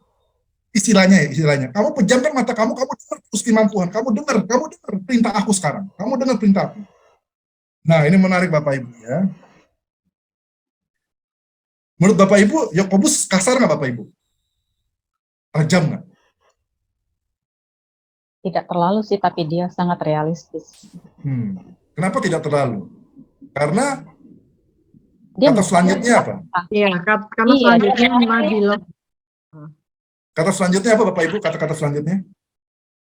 istilahnya, kamu pejamkan mata kamu dengar terus firman Tuhan, kamu dengar perintah aku sekarang, kamu dengar perintah aku. Nah, ini menarik Bapak Ibu ya. Menurut Bapak Ibu, Yakobus kasar nggak Bapak Ibu? Tajam nggak? Tidak terlalu sih, tapi dia sangat realistis. Kenapa tidak terlalu? Karena Dia kata selanjutnya apa? Iya, karena selanjutnya bilang Kata selanjutnya apa Bapak Ibu? Kata-kata selanjutnya?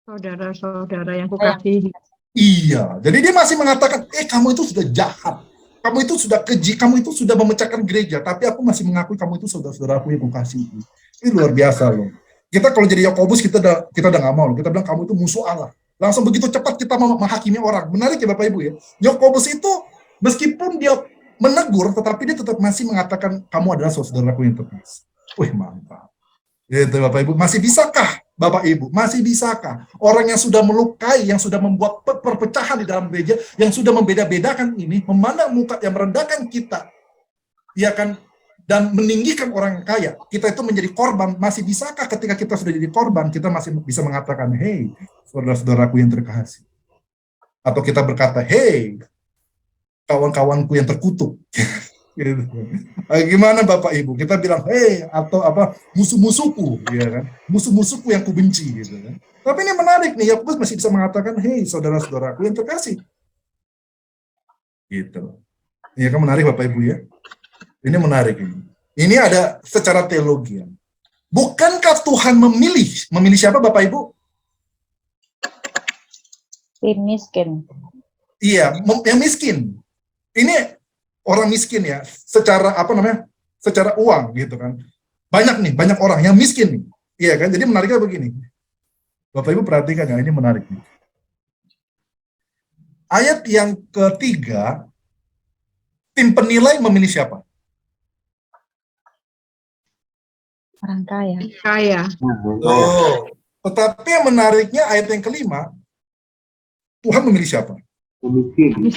Saudara-saudara yang kukasihi. Iya, jadi dia masih mengatakan, kamu itu sudah jahat, kamu itu sudah keji, kamu itu sudah memecahkan gereja, tapi aku masih mengakui kamu itu saudara-saudaraku yang kukasihi. Ini luar biasa loh. Kita kalau jadi Yakobus kita udah nggak mau, kita bilang kamu itu musuh Allah. Langsung begitu cepat kita menghakimi orang. Menarik ya Bapak Ibu ya. Yakobus itu meskipun dia menegur, tetapi dia tetap masih mengatakan kamu adalah saudaraku yang terkasih. Wih, mantap. Gitu Bapak Ibu, masih bisakah Bapak Ibu, masih bisakah orang yang sudah melukai, yang sudah membuat perpecahan di dalam gereja, yang sudah membeda-bedakan ini, memandang muka yang merendahkan kita, ya kan, dan meninggikan orang kaya, kita itu menjadi korban, masih bisakah ketika kita sudah jadi korban, kita masih bisa mengatakan, hey, saudara-saudaraku yang terkasih. Atau kita berkata, hey, kawan-kawanku yang terkutuk. Gitu. Gimana Bapak Ibu? Kita bilang, atau apa, musuh-musuhku, ya kan? Musuh-musuhku yang kubenci, gitu kan? Tapi ini menarik nih, Yakobus masih bisa mengatakan, hey, saudara-saudaraku yang terkasih. Gitu. Ini kan menarik Bapak Ibu ya. Ini menarik ini. Ini ada secara teologi. Bukankah Tuhan memilih siapa Bapak Ibu? Miskin. Iya, yang miskin. Ini orang miskin ya, secara secara uang gitu kan. Banyak orang yang miskin nih. Iya kan? Jadi menariknya begini. Bapak Ibu perhatikan ya, ini menarik nih. Ayat yang ketiga, tim penilai memilih siapa? Orang kaya. Tetapi yang menariknya ayat yang kelima, Tuhan memilih siapa? Miskin.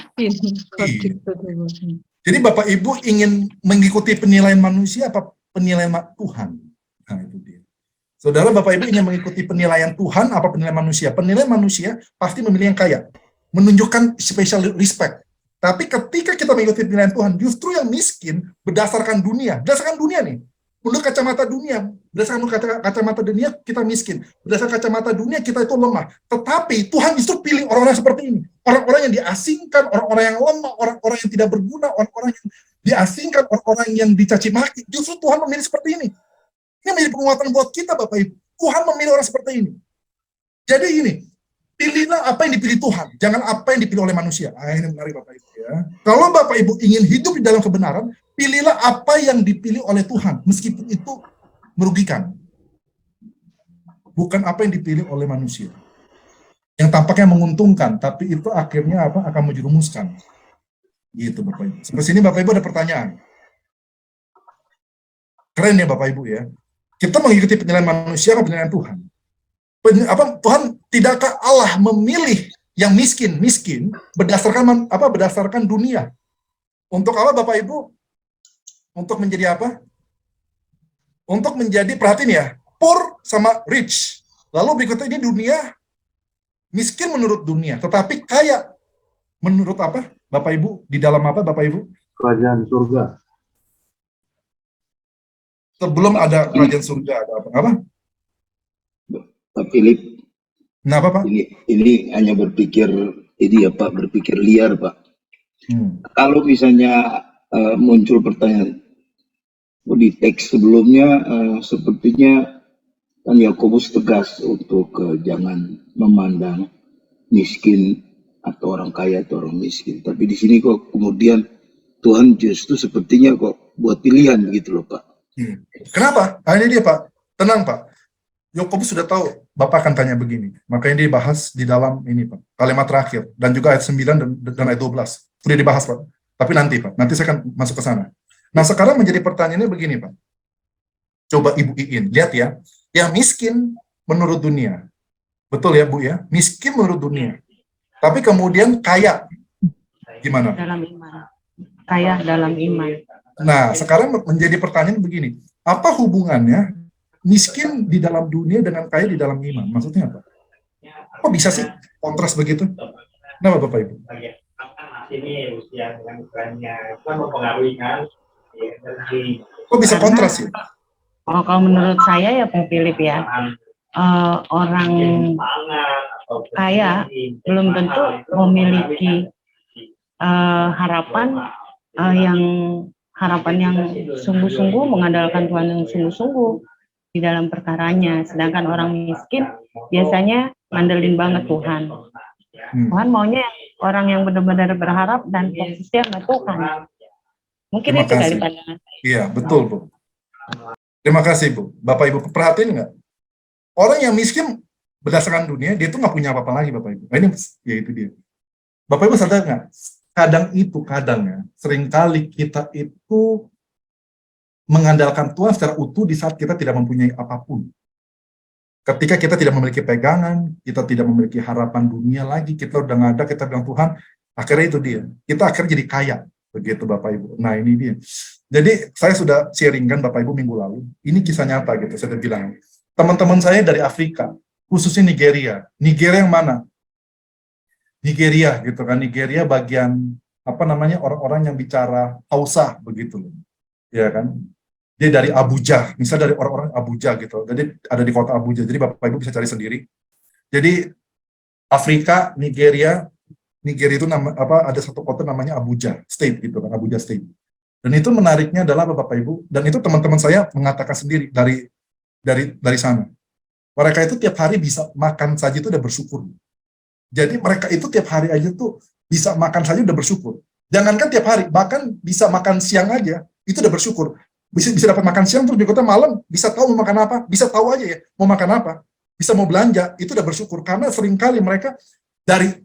Jadi Bapak Ibu ingin mengikuti penilaian manusia apa penilaian Tuhan? Nah, itu dia. Saudara Bapak Ibu ingin mengikuti penilaian Tuhan apa penilaian manusia? Penilaian manusia pasti memilih yang kaya, menunjukkan special respect. Tapi ketika kita mengikuti penilaian Tuhan, justru yang miskin berdasarkan dunia nih. Menurut kacamata dunia, berdasarkan kacamata dunia kita miskin. Berdasarkan kacamata dunia kita itu lemah. Tetapi Tuhan justru pilih orang-orang seperti ini. Orang-orang yang diasingkan, orang-orang yang lemah, orang-orang yang tidak berguna, orang-orang yang diasingkan, orang-orang yang dicaci maki. Justru Tuhan memilih seperti ini. Ini menjadi penguatan buat kita Bapak Ibu. Tuhan memilih orang seperti ini. Jadi ini, pilihlah apa yang dipilih Tuhan, jangan apa yang dipilih oleh manusia. Ini menarik Bapak Ibu ya. Kalau Bapak Ibu ingin hidup di dalam kebenaran, pilihlah apa yang dipilih oleh Tuhan, meskipun itu merugikan. bukan apa yang dipilih oleh manusia. Yang tampaknya menguntungkan, tapi itu akhirnya apa? Akan menjerumuskan. Gitu Bapak Ibu. Sampai sini Bapak Ibu ada pertanyaan? Keren ya Bapak Ibu ya. Kita mengikuti penilaian manusia atau penilaian Tuhan. Tuhan, tidakkah Allah memilih yang miskin berdasarkan dunia? Untuk apa Bapak Ibu? Untuk menjadi apa? Untuk menjadi, perhatiin ya, poor sama rich. Lalu berikutnya ini dunia, miskin menurut dunia, tetapi kaya menurut apa? Bapak Ibu, di dalam apa Bapak Ibu? Kerajaan surga. Sebelum ada kerajaan surga, ada apa? Pak Philip, Nah, apa Pak? ini hanya berpikir ini ya Pak, berpikir liar Pak. Kalau misalnya muncul pertanyaan di teks sebelumnya, sepertinya kan Yakobus tegas untuk jangan memandang miskin atau orang kaya atau orang miskin. Tapi di sini kok kemudian Tuhan justru sepertinya kok buat pilihan begitu loh Pak. Kenapa? Nah, ini dia Pak. Tenang Pak. Yakobus sudah tahu Bapak akan tanya begini. Makanya dia dibahas di dalam ini Pak. Kalimat terakhir. Dan juga ayat 9 dan ayat 12. Sudah dibahas Pak. Tapi nanti Pak. Nanti saya akan masuk ke sana. Nah sekarang menjadi pertanyaannya begini Pak. Coba Ibu Iin. Lihat ya. Yang miskin menurut dunia. Betul ya Bu ya? Miskin menurut dunia. Tapi kemudian kaya. Gimana? Dalam iman. Kaya dalam iman. Nah, sekarang menjadi pertanyaan begini. Apa hubungannya miskin di dalam dunia dengan kaya di dalam iman? Maksudnya apa? Kok bisa sih kontras begitu? Kenapa Bapak Ibu? Ini usia dengan ukurannya kan mempengaruhi kan energi. Kok bisa kontras sih? Kalau menurut saya ya Pak Philip ya, orang kaya belum tentu memiliki harapan yang sungguh-sungguh, mengandalkan Tuhan yang sungguh-sungguh di dalam perkaranya. Sedangkan orang miskin biasanya ngandelin banget Tuhan. Tuhan maunya orang yang benar-benar berharap dan fokusnya sama Tuhan. Mungkin Terima itu kali kasih. pandangan. Iya, betul Bu. Terima kasih Bu. Bapak Ibu perhatiin nggak? Orang yang miskin berdasarkan dunia, dia itu nggak punya apa-apa lagi Bapak Ibu. Nah, ini ya itu dia. Bapak Ibu sadar nggak? Kadang ya, seringkali kita itu mengandalkan Tuhan secara utuh di saat kita tidak mempunyai apapun. Ketika kita tidak memiliki pegangan, kita tidak memiliki harapan dunia lagi, kita udah nggak ada, kita bilang Tuhan, akhirnya itu dia. Kita akhirnya jadi kaya, begitu Bapak Ibu. Nah ini dia. Jadi saya sudah sharingkan Bapak Ibu minggu lalu, ini kisah nyata gitu, saya bilang. Teman-teman saya dari Afrika, khususnya Nigeria. Nigeria yang mana? Nigeria gitu kan, Nigeria bagian apa namanya orang-orang yang bicara Hausa begitu, ya kan? Dia dari Abuja, misalnya dari orang-orang Abuja gitu. Jadi ada di kota Abuja. Jadi Bapak Ibu bisa cari sendiri. Jadi Afrika, Nigeria itu ada satu kota namanya Abuja State gitu kan, Abuja State. Dan itu menariknya adalah Bapak Ibu, dan itu teman-teman saya mengatakan sendiri dari sana. Mereka itu tiap hari bisa makan saja itu udah bersyukur. Jadi mereka itu tiap hari aja tuh bisa makan saja udah bersyukur. Jangankan tiap hari, bahkan bisa makan siang aja, itu udah bersyukur. Bisa dapat makan siang, terus berikutnya malam, bisa tahu mau makan apa, bisa tahu aja ya, mau makan apa, bisa mau belanja, itu udah bersyukur. Karena seringkali mereka dari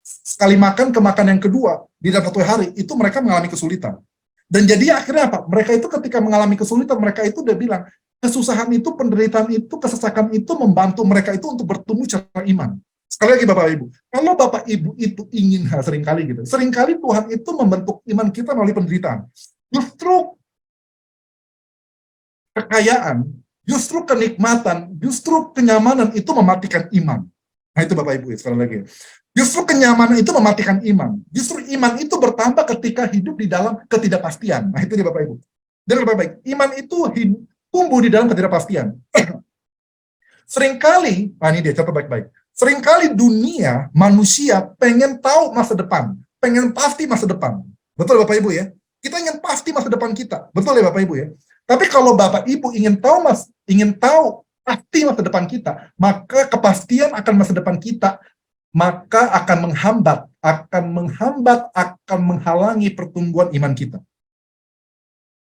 sekali makan ke makan yang kedua, di dalam satu hari, itu mereka mengalami kesulitan. Dan jadi akhirnya apa? Mereka itu ketika mengalami kesulitan, mereka itu udah bilang, kesusahan itu, penderitaan itu, kesesakan itu membantu mereka itu untuk bertumbuh secara iman. Sekali lagi Bapak Ibu, kalau Bapak Ibu itu ingin seringkali Tuhan itu membentuk iman kita melalui penderitaan. Justru kekayaan, justru kenikmatan, justru kenyamanan itu mematikan iman. Nah itu Bapak Ibu, sekali lagi. Justru kenyamanan itu mematikan iman. Justru iman itu bertambah ketika hidup di dalam ketidakpastian. Nah itu dia Bapak Ibu. Dan lebih baik, iman itu tumbuh di dalam ketidakpastian. Seringkali, ini dia, catat baik-baik. Seringkali dunia, manusia pengen tahu masa depan. Pengen pasti masa depan. Betul Bapak Ibu ya? Kita ingin pasti masa depan kita. Betul ya Bapak Ibu ya? Tapi kalau Bapak Ibu ingin tahu pasti masa depan kita, maka kepastian akan masa depan kita, maka akan menghalangi pertumbuhan iman kita.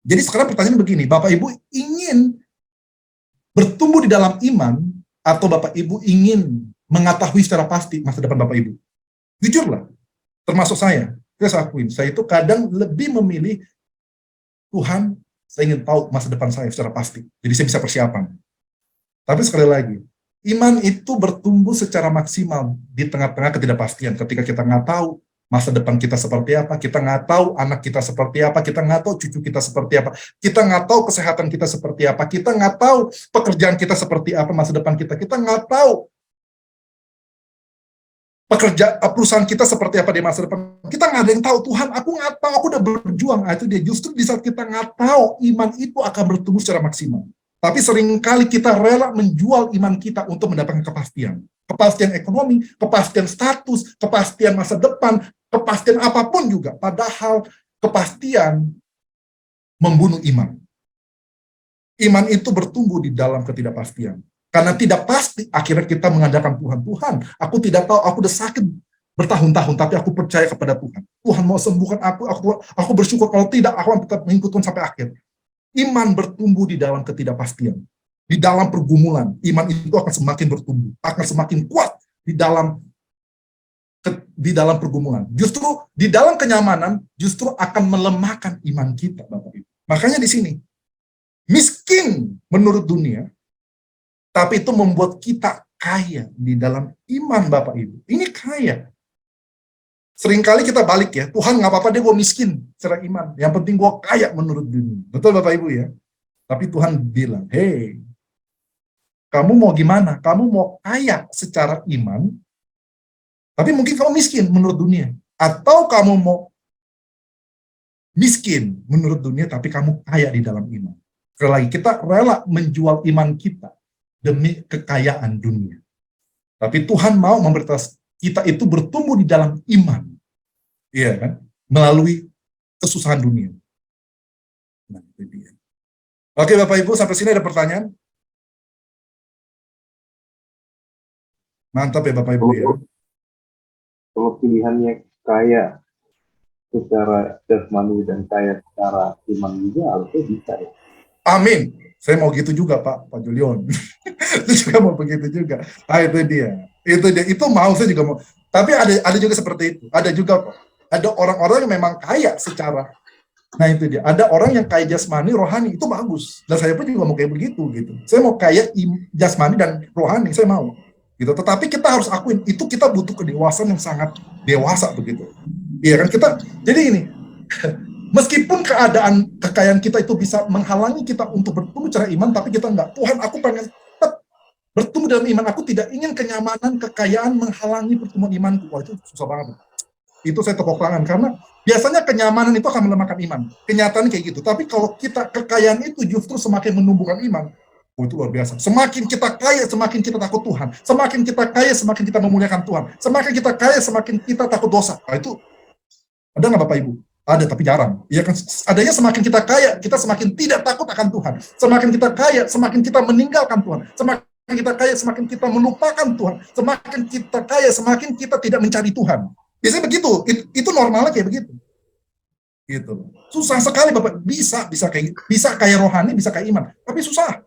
Jadi sekarang pertanyaan begini, Bapak Ibu ingin bertumbuh di dalam iman, atau Bapak Ibu ingin mengetahui secara pasti masa depan Bapak Ibu? Jujurlah, termasuk saya akuin, saya itu kadang lebih memilih, Tuhan, saya ingin tahu masa depan saya secara pasti, jadi saya bisa persiapan. Tapi sekali lagi, iman itu bertumbuh secara maksimal di tengah-tengah ketidakpastian. Ketika kita nggak tahu masa depan kita seperti apa, kita nggak tahu anak kita seperti apa, kita nggak tahu cucu kita seperti apa, kita nggak tahu kesehatan kita seperti apa, kita nggak tahu pekerjaan kita seperti apa, masa depan kita nggak tahu perusahaan kita seperti apa di masa depan. Kita nggak ada yang tahu. Tuhan, aku nggak tahu, aku udah berjuang. Itu dia, justru di saat kita nggak tahu, iman itu akan bertumbuh secara maksimal. Tapi seringkali kita rela menjual iman kita untuk mendapatkan kepastian. Kepastian ekonomi, kepastian status, kepastian masa depan, kepastian apapun juga. Padahal kepastian membunuh iman. Iman itu bertumbuh di dalam ketidakpastian. Karena tidak pasti, akhirnya kita mengandalkan Tuhan. Tuhan, aku tidak tahu, aku udah sakit bertahun-tahun, tapi aku percaya kepada Tuhan. Tuhan mau sembuhkan aku bersyukur. Kalau tidak, aku akan tetap mengikut Tuhan sampai akhir. Iman bertumbuh di dalam ketidakpastian. Di dalam pergumulan, iman itu akan semakin bertumbuh, akan semakin kuat di dalam pergumulan. Justru di dalam kenyamanan, justru akan melemahkan iman kita, Bapak Ibu. Makanya di sini, miskin menurut dunia, tapi itu membuat kita kaya di dalam iman, Bapak Ibu. Ini kaya. Seringkali kita balik ya, Tuhan nggak apa-apa deh gue miskin secara iman. Yang penting gue kaya menurut dunia. Betul Bapak Ibu ya? Tapi Tuhan bilang, hey, kamu mau gimana? Kamu mau kaya secara iman, tapi mungkin kamu miskin menurut dunia. Atau kamu mau miskin menurut dunia, tapi kamu kaya di dalam iman. Sekali lagi, kita rela menjual iman kita demi kekayaan dunia. Tapi Tuhan mau memberitahu kita itu bertumbuh di dalam iman. Iya kan? Melalui kesusahan dunia. Nah, itu dia. Oke Bapak Ibu, sampai sini ada pertanyaan? Mantap ya Bapak Ibu ya. Kalau pilihannya kaya secara jasmani dan kaya secara iman juga harusnya bisa ya. Amin. Saya mau gitu juga Pak Julion. Itu juga mau begitu juga. Ah, itu dia. Itu mau, saya juga mau. Tapi ada juga seperti itu. Ada juga kok. Ada orang-orang yang memang kaya secara. Nah itu dia. Ada orang yang kaya jasmani, rohani, itu bagus. Dan saya pun juga mau kayak begitu gitu. Saya mau kaya jasmani dan rohani, saya mau. Gitu. Tetapi kita harus akuin itu kita butuh kedewasaan yang sangat dewasa begitu. Iya kan kita. Jadi ini. Meskipun kekayaan kita itu bisa menghalangi kita untuk bertumbuh secara iman, tapi kita enggak. Tuhan, aku pengen tetap bertumbuh dalam iman. Aku tidak ingin kenyamanan, kekayaan menghalangi pertumbuhan imanku. Wah, itu susah banget. Itu saya tepuk tangan. Karena biasanya kenyamanan itu akan melemahkan iman. Kenyataan kayak gitu. Tapi kalau kekayaan itu justru semakin menumbuhkan iman. Oh, itu luar biasa. Semakin kita kaya, semakin kita takut Tuhan. Semakin kita kaya, semakin kita memuliakan Tuhan. Semakin kita kaya, semakin kita takut dosa. Nah, itu ada nggak Bapak Ibu? Ada, tapi jarang. Ya kan, adanya semakin kita kaya, kita semakin tidak takut akan Tuhan. Semakin kita kaya, semakin kita meninggalkan Tuhan. Semakin kita kaya, semakin kita melupakan Tuhan. Semakin kita kaya, semakin kita tidak mencari Tuhan. Biasanya begitu. Itu normalnya kayak begitu. Gitu. Susah sekali Bapak. Bisa kaya rohani, bisa kaya iman. Tapi susah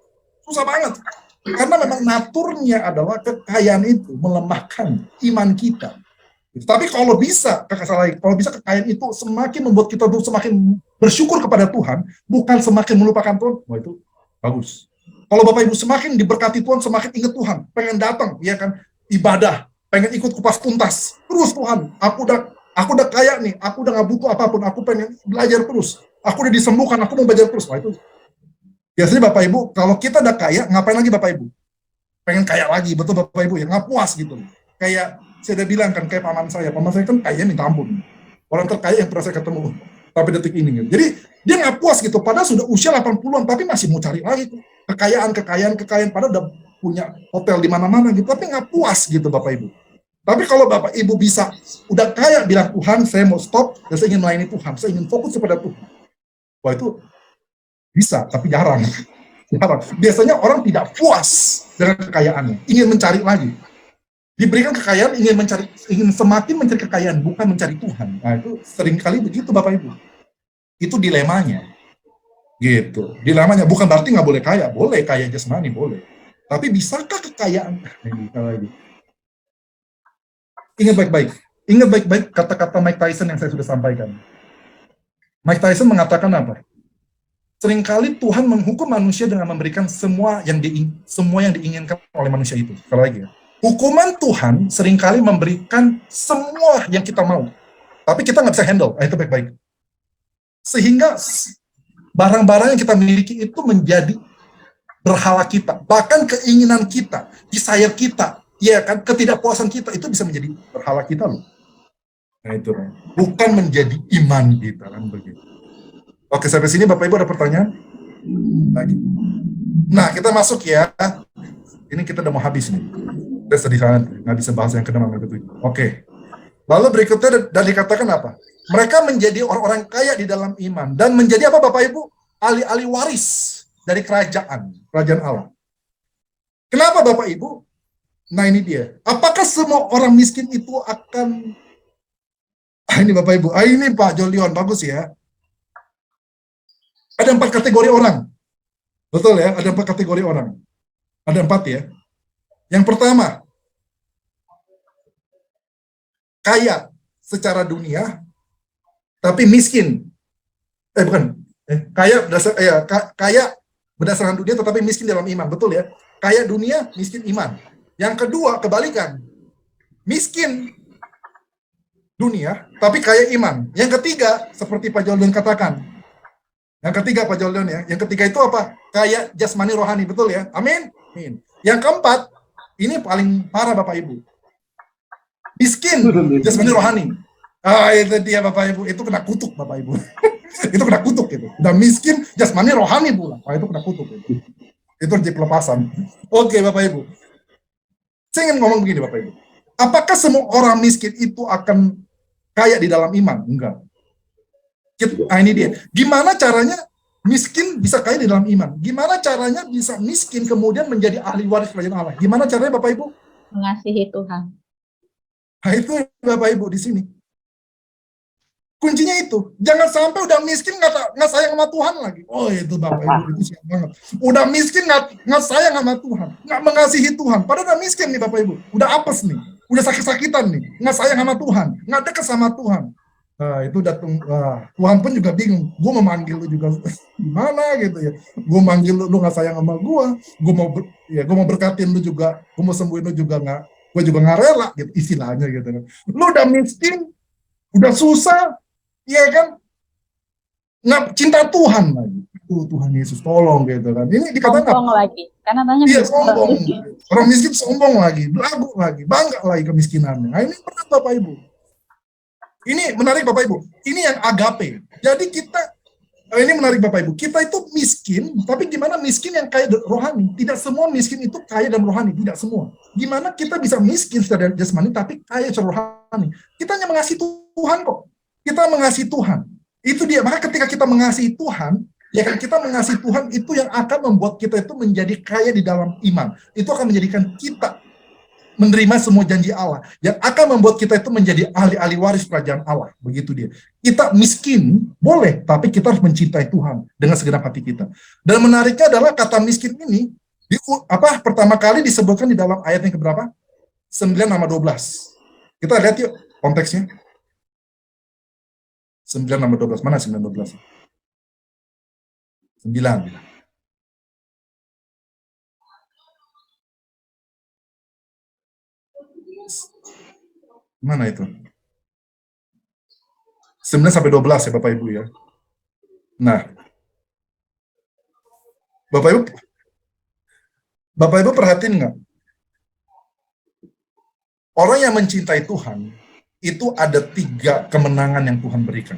banget. Karena memang naturnya adalah kekayaan itu melemahkan iman kita. Tapi kalau bisa kekayaan itu semakin membuat kita tuh semakin bersyukur kepada Tuhan, bukan semakin melupakan Tuhan, wah itu bagus. Kalau Bapak Ibu semakin diberkati Tuhan, semakin ingat Tuhan, pengen datang, ya kan, ibadah, pengen ikut kupas tuntas, terus Tuhan, aku udah kaya nih, aku udah nggak butuh apapun, aku pengen belajar terus, aku udah disembuhkan, aku mau belajar terus, wah itu. Biasanya Bapak Ibu, kalau kita udah kaya, ngapain lagi Bapak Ibu? Pengen kaya lagi, betul Bapak Ibu ya, nggak puas gitu, kayak saya udah bilang kan, kayak paman saya kan kaya minta ampun. Orang terkaya yang pernah saya ketemu, tapi detik ini. Gitu. Jadi, dia nggak puas gitu, padahal sudah usia 80-an, tapi masih mau cari lagi. Kekayaan, padahal udah punya hotel di mana-mana gitu, tapi nggak puas gitu Bapak Ibu. Tapi kalau Bapak Ibu bisa, udah kaya, bilang Tuhan, saya mau stop, dan saya ingin melayani Tuhan, saya ingin fokus kepada Tuhan. Wah itu bisa, tapi jarang. Biasanya orang tidak puas dengan kekayaannya, ingin mencari lagi. Diberikan kekayaan, ingin semakin mencari kekayaan, bukan mencari Tuhan. Nah, itu seringkali begitu Bapak Ibu. Itu dilemanya. Gitu. Dilemanya bukan berarti nggak boleh kaya jasmani, boleh. Tapi bisakah kekayaan? Ingat baik-baik kata-kata Mike Tyson yang saya sudah sampaikan. Mike Tyson mengatakan apa? Seringkali Tuhan menghukum manusia dengan memberikan semua yang diinginkan oleh manusia itu. Sekali lagi ya. Hukuman Tuhan seringkali memberikan semua yang kita mau. Tapi kita nggak bisa handle. Itu baik-baik. Sehingga barang-barang yang kita miliki itu menjadi berhala kita, bahkan keinginan kita, desire kita, ya kan, ketidakpuasan kita itu bisa menjadi berhala kita loh. Nah itu kan, bukan menjadi iman kita kan begitu. Oke, sampai sini Bapak Ibu ada pertanyaan? Lagi. Nah kita masuk ya. Ini kita udah mau habis nih. Udah sedih banget, nggak bisa bahas yang kedua itu. Oke. Lalu berikutnya dan dikatakan apa? Mereka menjadi orang-orang kaya di dalam iman dan menjadi apa Bapak Ibu? Ahli-ahli waris dari kerajaan Allah. Kenapa Bapak Ibu? Nah ini dia. Apakah semua orang miskin itu akan ini Bapak Ibu, ini Pak Jolion, bagus ya. Ada 4 kategori orang. Betul ya, ada 4 kategori orang. Ada 4 ya. Yang pertama, kaya secara dunia, tapi miskin. Kaya berdasarkan dunia, tetapi miskin dalam iman. Betul ya? Kaya dunia, miskin iman. Yang kedua, kebalikan. Miskin dunia, tapi kaya iman. Yang ketiga, seperti Pak Jolion katakan. Yang ketiga, Pak Jolion ya. Yang ketiga itu apa? Kaya jasmani rohani. Betul ya? Amin? Amin. Yang keempat, ini paling parah Bapak Ibu. Miskin jasmani rohani. Itu dia Bapak Ibu. Itu kena kutuk Bapak Ibu. Itu kena kutuk itu. Udah miskin jasmani rohani pula. Itu kena kutuk itu. Itu jadi pelepasan. Oke Bapak Ibu. Saya ingin ngomong begini Bapak Ibu. Apakah semua orang miskin itu akan kaya di dalam iman? Enggak. Nah ini dia. Gimana caranya miskin bisa kaya di dalam iman? Gimana caranya bisa miskin kemudian menjadi ahli waris kerajaan Allah? Gimana caranya Bapak Ibu? Mengasihi Tuhan. Nah itu Bapak Ibu di sini. Kuncinya itu. Jangan sampai udah miskin nggak sayang sama Tuhan lagi. Oh itu Bapak Ibu, itu siap banget. Udah miskin nggak sayang sama Tuhan. Nggak mengasihi Tuhan. Padahal udah miskin nih Bapak Ibu. Udah apes nih. Udah sakit-sakitan nih. Nggak sayang sama Tuhan. Nggak dekat sama Tuhan. Nah itu datang. Tuhan pun juga bingung. Gue mau manggil lu juga gimana gitu ya. Gue manggil lu nggak sayang sama gue. Gue mau berkatin lu juga. Gue mau sembuhin lu juga nggak. Gue juga nggak rela gitu istilahnya gitu. Lu udah miskin. Udah susah. Iya kan, nggak cinta Tuhan lagi. Tuhan Yesus tolong gitu kan. Ini dikatakan sombong lagi, karena tanya iya sombong. Orang miskin sombong lagi, belagu lagi, bangga lagi kemiskinannya. Nah ini berat Bapak Ibu. Ini menarik Bapak Ibu. Ini yang agape. Jadi ini menarik Bapak Ibu. Kita itu miskin, tapi gimana miskin yang kaya rohani? Tidak semua miskin itu kaya dan rohani, tidak semua. Gimana kita bisa miskin secara jasmani tapi kaya secara rohani? Kita hanya mengasihi Tuhan kok. Kita mengasihi Tuhan. Itu dia. Maka ketika kita mengasihi Tuhan, ya kan kita mengasihi Tuhan itu yang akan membuat kita itu menjadi kaya di dalam iman. Itu akan menjadikan kita menerima semua janji Allah. Yang akan membuat kita itu menjadi ahli-ahli waris kerajaan Allah. Begitu dia. Kita miskin, boleh, tapi kita harus mencintai Tuhan dengan segenap hati kita. Dan menariknya adalah kata miskin ini, pertama kali disebutkan di dalam ayat yang keberapa? 9 sama 12. Kita lihat yuk konteksnya. 9 sama 12. Mana 9 12? 9. Mana itu? 9 sampai 12 ya Bapak Ibu ya. Nah. Bapak Ibu perhatiin nggak? Orang yang mencintai Tuhan itu ada 3 kemenangan yang Tuhan berikan.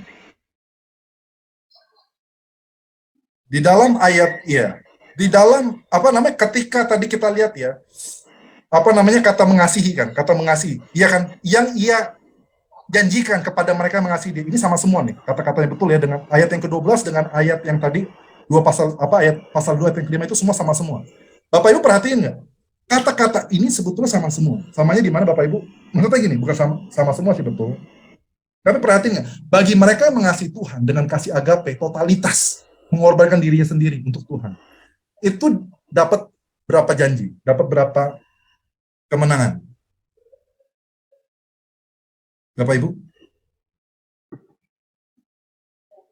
Di dalam ayat, ya, di dalam, ketika tadi kita lihat ya, kata mengasihi kan, kata mengasihi, iya kan, yang ia janjikan kepada mereka mengasihi dia, ini sama semua nih, kata-katanya betul ya, dengan ayat yang ke-12, dengan ayat yang tadi, ayat pasal 2 ayat yang ke-5 itu semua. Bapak Ibu perhatiin nggak? Kata-kata ini sebetulnya sama semua. Samanya di mana Bapak Ibu? Maksudnya gini, bukan sama semua sih betul. Tapi perhatiin nggak? Bagi mereka yang mengasihi Tuhan dengan kasih agape, totalitas. mengorbankan dirinya sendiri untuk Tuhan. Itu dapat berapa janji? Dapat berapa kemenangan? Bapak Ibu?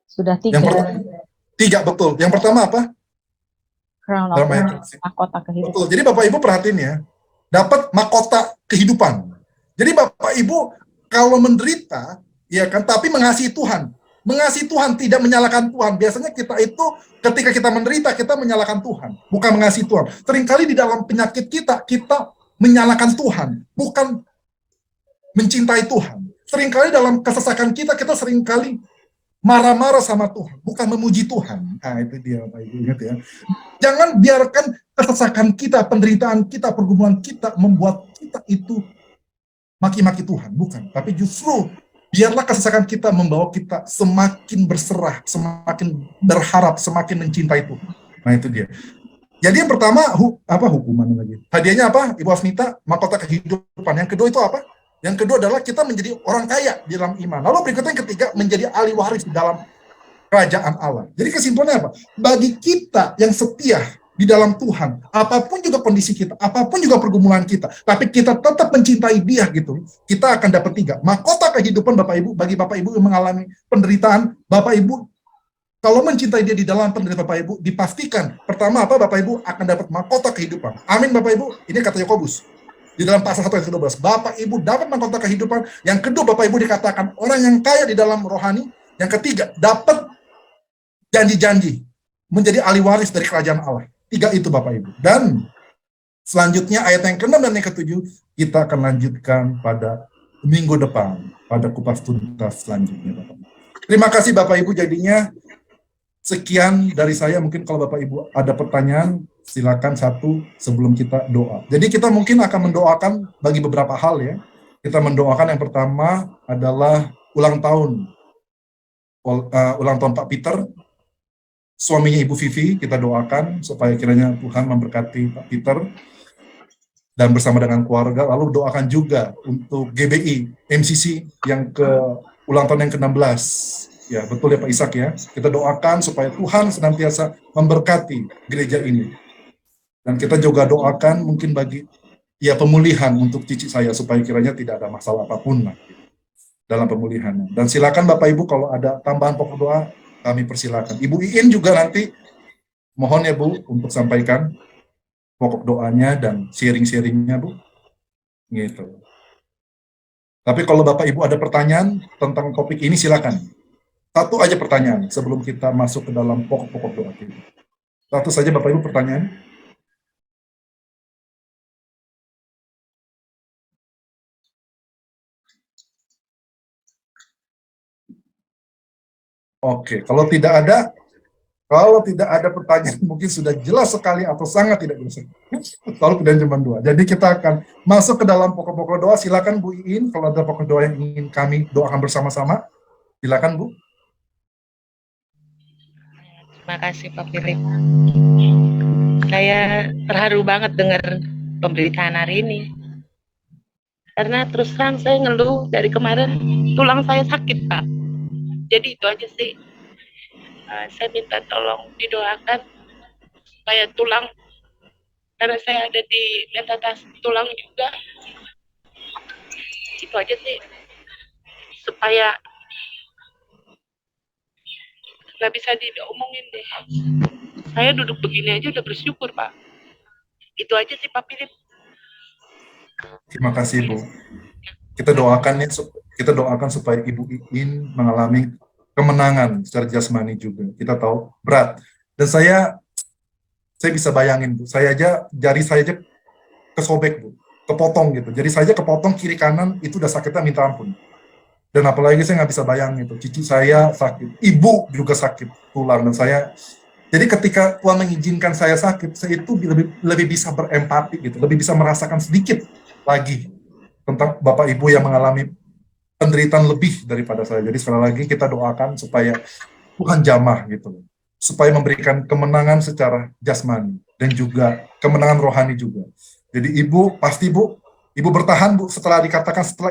Sudah Yang 3. pertama, 3 betul. Yang pertama apa? Crown of Dalam ayat Life, mahkota kehidupan. betul. Jadi Bapak Ibu perhatiin ya, dapat mahkota kehidupan. Jadi Bapak Ibu kalau menderita, ya kan, tapi mengasihi Tuhan. Mengasihi Tuhan, tidak menyalahkan Tuhan. Biasanya kita itu ketika kita menderita, kita menyalahkan Tuhan, bukan mengasihi Tuhan. Seringkali di dalam penyakit kita menyalahkan Tuhan, bukan mencintai Tuhan. Seringkali dalam kesesakan kita seringkali marah-marah sama Tuhan, bukan memuji Tuhan. Nah, itu dia Bapak Ibu, ingat ya. Jangan biarkan kesesakan kita, penderitaan kita, pergumulan kita membuat kita itu maki-maki Tuhan, bukan. Tapi justru biarlah kesesakan kita membawa kita semakin berserah, semakin berharap, semakin mencintai Tuhan. Nah, itu dia. Jadi yang pertama, hukuman lagi. Hadiahnya apa? Ibu Afnita, mahkota kehidupan. Yang kedua itu apa? Yang kedua adalah kita menjadi orang kaya di dalam iman. Lalu berikutnya yang ketiga, menjadi ahli waris di dalam kerajaan Allah. Jadi kesimpulannya apa? Bagi kita yang setia di dalam Tuhan, apapun juga kondisi kita, apapun juga pergumulan kita, tapi kita tetap mencintai Dia gitu, kita akan dapat 3. Mahkota kehidupan Bapak Ibu, bagi Bapak Ibu yang mengalami penderitaan, Bapak Ibu kalau mencintai Dia di dalam penderitaan Bapak Ibu, dipastikan pertama apa Bapak Ibu akan dapat mahkota kehidupan. Amin Bapak Ibu. Ini kata Yakobus. Di dalam pasal 1 ayat 12, Bapak Ibu dapat mahkota kehidupan. Yang kedua, Bapak Ibu dikatakan orang yang kaya di dalam rohani. Yang ketiga, dapat janji-janji menjadi ahli waris dari kerajaan Allah. 3 itu Bapak Ibu. Dan selanjutnya ayat yang ke-6 dan yang ke-7 kita akan lanjutkan pada minggu depan pada kupas tuntas selanjutnya Bapak Ibu. Terima kasih Bapak Ibu, jadinya sekian dari saya. Mungkin kalau Bapak Ibu ada pertanyaan, silakan satu sebelum kita doa. Jadi kita mungkin akan mendoakan bagi beberapa hal ya. Kita mendoakan yang pertama adalah ulang tahun Pak Peter, suaminya Ibu Vivi. Kita doakan supaya kiranya Tuhan memberkati Pak Peter dan bersama dengan keluarga. Lalu doakan juga untuk GBI MCC yang ke ulang tahun yang ke-16. Ya, betul ya Pak Ishak ya. Kita doakan supaya Tuhan senantiasa memberkati gereja ini. Dan kita juga doakan mungkin bagi pemulihan untuk cici saya supaya kiranya tidak ada masalah apapun lah dalam pemulihannya. Dan silakan Bapak Ibu kalau ada tambahan pokok doa kami persilakan. Ibu Iin juga nanti mohon ya Bu untuk sampaikan pokok doanya dan sharing-sharingnya Bu. Gitu. Tapi kalau Bapak Ibu ada pertanyaan tentang topik ini silakan. Satu aja pertanyaan sebelum kita masuk ke dalam pokok-pokok doa kita. Satu saja Bapak Ibu pertanyaan. Oke, kalau tidak ada pertanyaan mungkin sudah jelas sekali atau sangat tidak jelas. Lalu kemudian cuma 2. Jadi kita akan masuk ke dalam pokok-pokok doa. Silakan Bu Iin kalau ada pokok doa yang ingin kami doakan bersama-sama. Silakan Bu. Terima kasih Pak Philip. Saya terharu banget dengar pemberitaan hari ini. Karena terus terang saya ngeluh dari kemarin tulang saya sakit Pak. Jadi itu aja sih. Saya minta tolong didoakan supaya tulang, karena saya ada di metastasi tulang juga. Itu aja sih. Supaya nggak bisa diomongin deh. Saya duduk begini aja udah bersyukur Pak. Itu aja sih Pak Philip. Terima kasih Bu. Kita doakan supaya Ibu Iin mengalami kemenangan secara jasmani juga. Kita tahu berat. Dan saya bisa bayangin Bu, jari saya aja kesobek Bu, kepotong gitu. Jadi saya kepotong kiri kanan itu udah sakitnya minta ampun. Dan apalagi saya nggak bisa bayangin itu, cici saya sakit, ibu juga sakit tulang, dan jadi ketika Tuhan mengizinkan saya sakit, saya itu lebih bisa berempati gitu, lebih bisa merasakan sedikit lagi tentang Bapak Ibu yang mengalami penderitaan lebih daripada saya. Jadi sekali lagi kita doakan supaya Tuhan jamah gitu, supaya memberikan kemenangan secara jasmani dan juga kemenangan rohani juga. Jadi Ibu bertahan Bu, setelah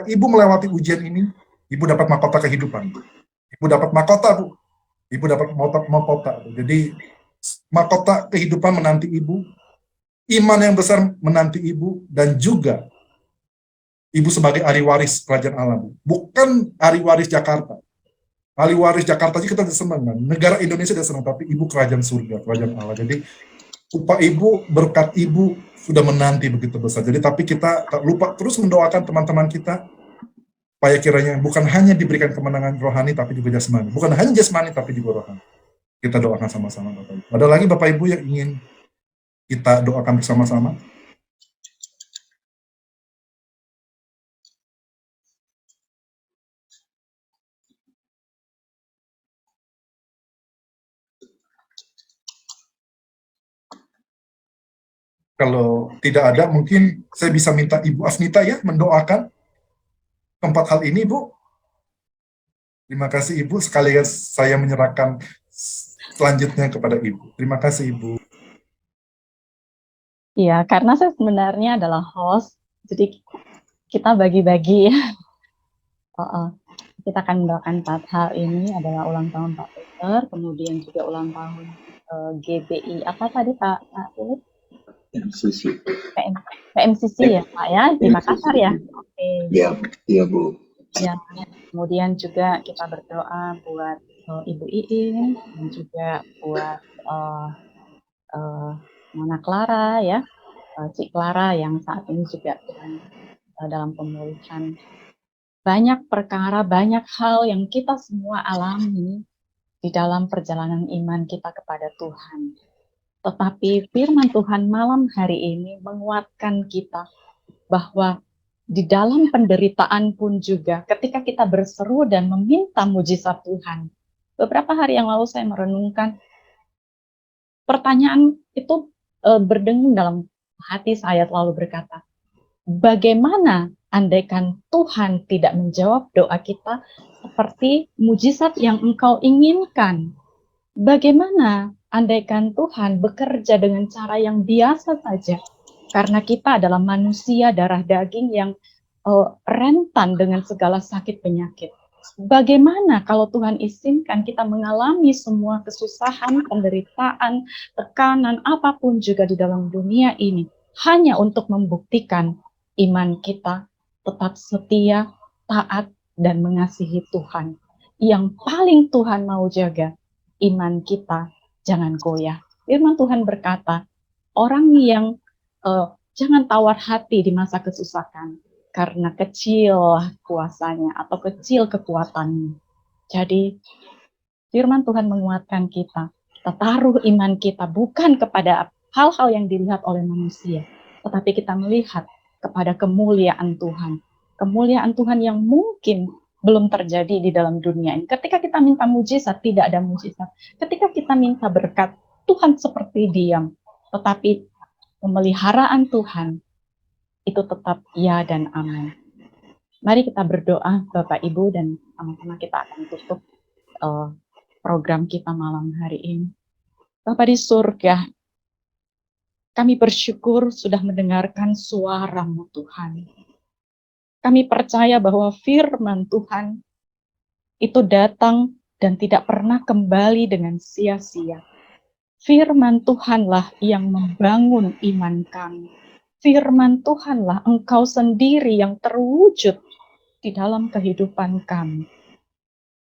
Ibu melewati ujian ini, Ibu dapat mahkota kehidupan. Ibu dapat mahkota Bu. Ibu dapat mahkota. Jadi mahkota kehidupan menanti ibu, iman yang besar menanti ibu, dan juga ibu sebagai ahli waris kerajaan Allah. Bukan ahli waris Jakarta. Ahli waris Jakarta aja kita senang kan. Negara Indonesia sudah senang, tapi ibu kerajaan surga, kerajaan Allah. Jadi upah ibu, berkat ibu sudah menanti begitu besar. Jadi tapi kita tak lupa terus mendoakan teman-teman kita supaya kiranya bukan hanya diberikan kemenangan rohani tapi juga jasmani. Bukan hanya jasmani tapi juga rohani. Kita doakan sama-sama Bapak Ibu. Ada lagi Bapak Ibu yang ingin kita doakan bersama-sama? Kalau tidak ada, mungkin saya bisa minta Ibu Afnita ya mendoakan keempat hal ini, Bu. Terima kasih Ibu, sekalian saya menyerahkan selanjutnya kepada Ibu. Terima kasih Ibu. Iya, karena saya sebenarnya adalah host, jadi kita bagi-bagi. Kita akan mendoakan 4 hal ini adalah ulang tahun Pak Peter, kemudian juga ulang tahun GBI, apa tadi Pak Philip? MCC. PMCC ya Pak ya, di Makassar ya? Oke. Iya Bu. Ya, kemudian juga kita berdoa buat Ibu Iin, dan juga buat Mona Clara ya, Cik Clara yang saat ini juga dalam pemulihan. Banyak perkara, banyak hal yang kita semua alami di dalam perjalanan iman kita kepada Tuhan. Tetapi firman Tuhan malam hari ini menguatkan kita bahwa di dalam penderitaan pun juga ketika kita berseru dan meminta mujizat Tuhan. Beberapa hari yang lalu saya merenungkan pertanyaan itu berdengung dalam hati saya, selalu berkata, bagaimana andaikan Tuhan tidak menjawab doa kita seperti mujizat yang Engkau inginkan? Bagaimana andaikan Tuhan bekerja dengan cara yang biasa saja? Karena kita adalah manusia darah daging yang rentan dengan segala sakit penyakit. Bagaimana kalau Tuhan izinkan kita mengalami semua kesusahan, penderitaan, tekanan, apapun juga di dalam dunia ini, hanya untuk membuktikan iman kita tetap setia, taat, dan mengasihi Tuhan. Yang paling Tuhan mau jaga, iman kita jangan goyah. Firman Tuhan berkata, orang yang jangan tawar hati di masa kesusahan, karena kecil kuasanya atau kecil kekuatannya. Jadi firman Tuhan menguatkan kita. Kita taruh iman kita bukan kepada hal-hal yang dilihat oleh manusia, tetapi kita melihat kepada kemuliaan Tuhan. Kemuliaan Tuhan yang mungkin belum terjadi di dalam dunia ini. Ketika kita minta mujizat, tidak ada mujizat. Ketika kita minta berkat, Tuhan seperti diam. Tetapi pemeliharaan Tuhan itu tetap ya dan amin. Mari kita berdoa Bapak Ibu, dan sama-sama kita akan tutup program kita malam hari ini. Bapa di surga, kami bersyukur sudah mendengarkan suara-Mu Tuhan. Kami percaya bahwa firman Tuhan itu datang dan tidak pernah kembali dengan sia-sia. Firman Tuhanlah yang membangun iman kami. Firman Tuhanlah Engkau sendiri yang terwujud di dalam kehidupan kami.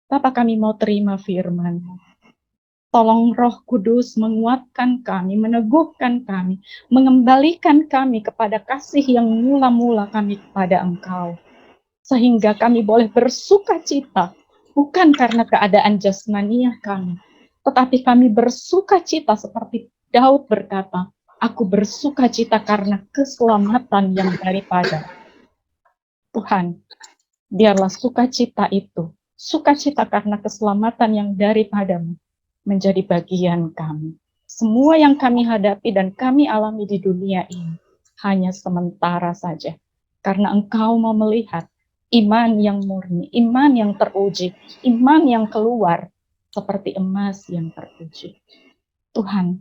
Bapa, kami mau terima firman-Mu. Tolong Roh Kudus menguatkan kami, meneguhkan kami, mengembalikan kami kepada kasih yang mula-mula kami kepada Engkau. Sehingga kami boleh bersuka cita, bukan karena keadaan jasmaniah kami, tetapi kami bersuka cita seperti Daud berkata, aku bersuka cita karena keselamatan yang daripada Tuhan. Biarlah sukacita itu, sukacita karena keselamatan yang daripada-Mu, menjadi bagian kami. Semua yang kami hadapi dan kami alami di dunia ini hanya sementara saja. Karena Engkau mau melihat iman yang murni, iman yang teruji, iman yang keluar seperti emas yang teruji. Tuhan,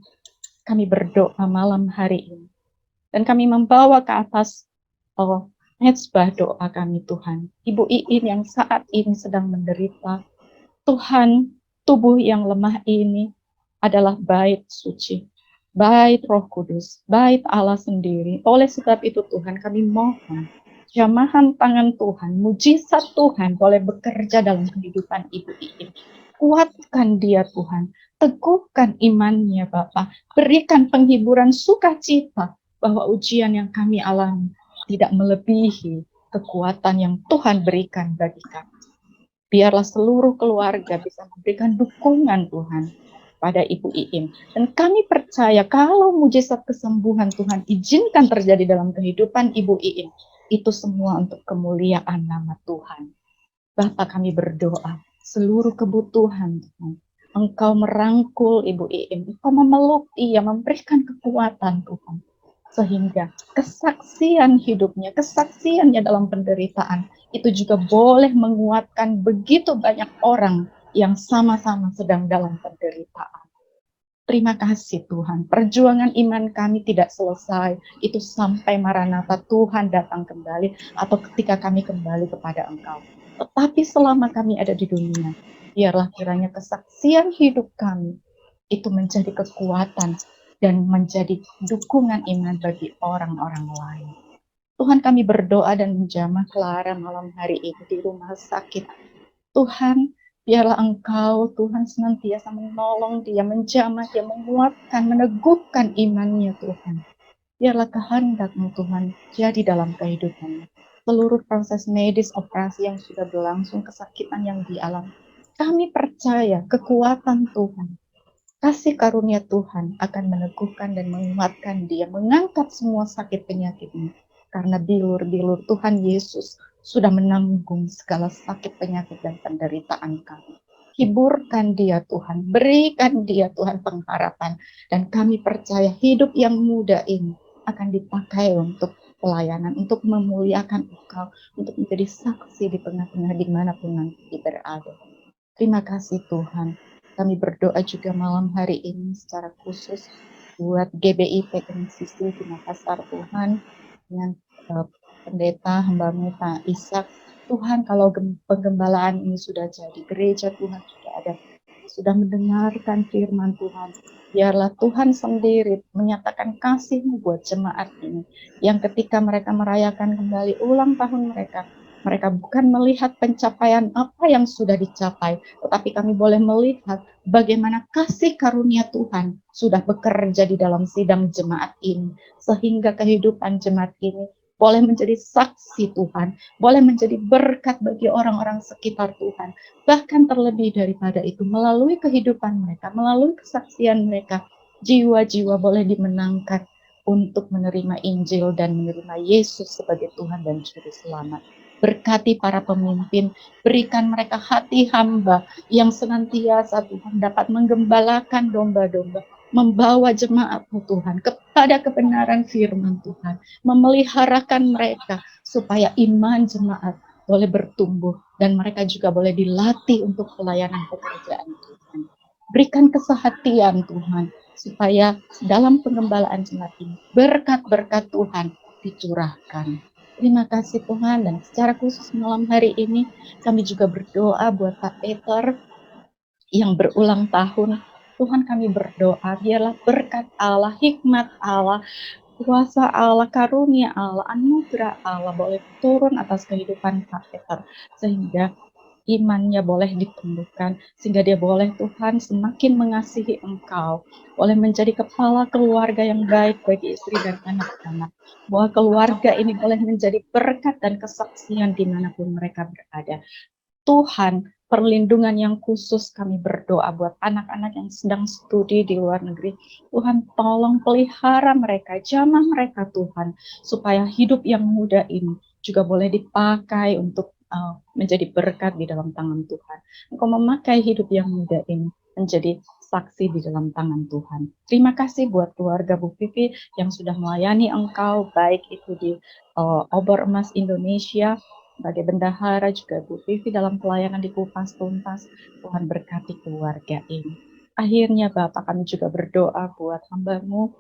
kami berdoa malam hari ini. Dan kami membawa ke atas mezbah doa kami Tuhan. Ibu Iin yang saat ini sedang menderita. Tuhan, tubuh yang lemah ini adalah bait suci, bait Roh Kudus, bait Allah sendiri. Oleh sebab itu Tuhan, kami mohon jamahan tangan Tuhan, mujizat Tuhan boleh bekerja dalam kehidupan Ibu Iin. Kuatkan dia Tuhan, teguhkan imannya Bapa, berikan penghiburan sukacita bahwa ujian yang kami alami tidak melebihi kekuatan yang Tuhan berikan bagi kami. Biarlah seluruh keluarga bisa memberikan dukungan Tuhan pada Ibu Iin. Dan kami percaya kalau mujizat kesembuhan Tuhan izinkan terjadi dalam kehidupan Ibu Iin, itu semua untuk kemuliaan nama Tuhan. Bapak, kami berdoa seluruh kebutuhan Tuhan, Engkau merangkul Ibu Iin, Engkau memeluk dia, memberikan kekuatan Tuhan, sehingga kesaksian hidupnya, kesaksiannya dalam penderitaan, itu juga boleh menguatkan begitu banyak orang yang sama-sama sedang dalam penderitaan. Terima kasih Tuhan, perjuangan iman kami tidak selesai, itu sampai Maranatha Tuhan datang kembali, atau ketika kami kembali kepada Engkau. Tetapi selama kami ada di dunia, biarlah kiranya kesaksian hidup kami, itu menjadi kekuatan, dan menjadi dukungan iman bagi orang-orang lain. Tuhan, kami berdoa dan menjamah Clara malam hari ini di rumah sakit. Tuhan, biarlah Engkau, Tuhan, senantiasa menolong dia, menjamah dia, menguatkan, meneguhkan imannya, Tuhan. Biarlah kehendak-Mu, Tuhan, jadi dalam kehidupannya. Seluruh proses medis, operasi yang sudah berlangsung, kesakitan yang dialami, kami percaya kekuatan Tuhan, kasih karunia Tuhan akan meneguhkan dan menguatkan dia, mengangkat semua sakit penyakitnya. Karena bilur-bilur Tuhan Yesus sudah menanggung segala sakit penyakit dan penderitaan kami. Hiburkan dia Tuhan, berikan dia Tuhan pengharapan. Dan kami percaya hidup yang muda ini akan dipakai untuk pelayanan, untuk memuliakan Engkau, untuk menjadi saksi di tengah-tengah dimanapun nanti berada. Terima kasih Tuhan. Kami berdoa juga malam hari ini secara khusus buat GBI PKMCC di Makassar Tuhan, dengan pendeta hamba-Mu Pak Ishak. Tuhan, kalau penggembalaan ini sudah jadi, gereja Tuhan sudah ada, sudah mendengarkan firman Tuhan, biarlah Tuhan sendiri menyatakan kasih-Mu buat jemaat ini, yang ketika mereka merayakan kembali ulang tahun mereka bukan melihat pencapaian apa yang sudah dicapai, tetapi kami boleh melihat bagaimana kasih karunia Tuhan sudah bekerja di dalam sidang jemaat ini, sehingga kehidupan jemaat ini boleh menjadi saksi Tuhan, boleh menjadi berkat bagi orang-orang sekitar Tuhan. Bahkan terlebih daripada itu, melalui kehidupan mereka, melalui kesaksian mereka, jiwa-jiwa boleh dimenangkan untuk menerima Injil dan menerima Yesus sebagai Tuhan dan Juru Selamat. Berkati para pemimpin, berikan mereka hati hamba yang senantiasa Tuhan dapat menggembalakan domba-domba, membawa jemaat-Mu Tuhan kepada kebenaran firman Tuhan, memeliharakan mereka supaya iman jemaat boleh bertumbuh dan mereka juga boleh dilatih untuk pelayanan pekerjaan Tuhan. Berikan kesehatian Tuhan supaya dalam pengembalaan jemaat ini berkat-berkat Tuhan dicurahkan. Terima kasih Tuhan, dan secara khusus malam hari ini kami juga berdoa buat Pak Peter yang berulang tahun. Tuhan, kami berdoa biarlah berkat Allah, hikmat Allah, kuasa Allah, karunia Allah, anugerah Allah boleh turun atas kehidupan Pak Peter, sehingga imannya boleh ditumbuhkan, sehingga dia boleh Tuhan semakin mengasihi Engkau, boleh menjadi kepala keluarga yang baik bagi istri dan anak-anak, bahwa keluarga ini boleh menjadi berkat dan kesaksian dimanapun mereka berada. Tuhan, perlindungan yang khusus kami berdoa buat anak-anak yang sedang studi di luar negeri. Tuhan, tolong pelihara mereka, jamah mereka Tuhan, supaya hidup yang muda ini juga boleh dipakai untuk menjadi berkat di dalam tangan Tuhan. Engkau memakai hidup yang muda ini menjadi saksi di dalam tangan Tuhan. Terima kasih buat keluarga Bu Vivi yang sudah melayani Engkau, baik itu di Obor Emas Indonesia, sebagai bendahara, juga Bu Vivi dalam pelayanan di Kupas Tuntas. Tuhan berkati keluarga ini. Akhirnya Bapak, kami juga berdoa buat hamba-Mu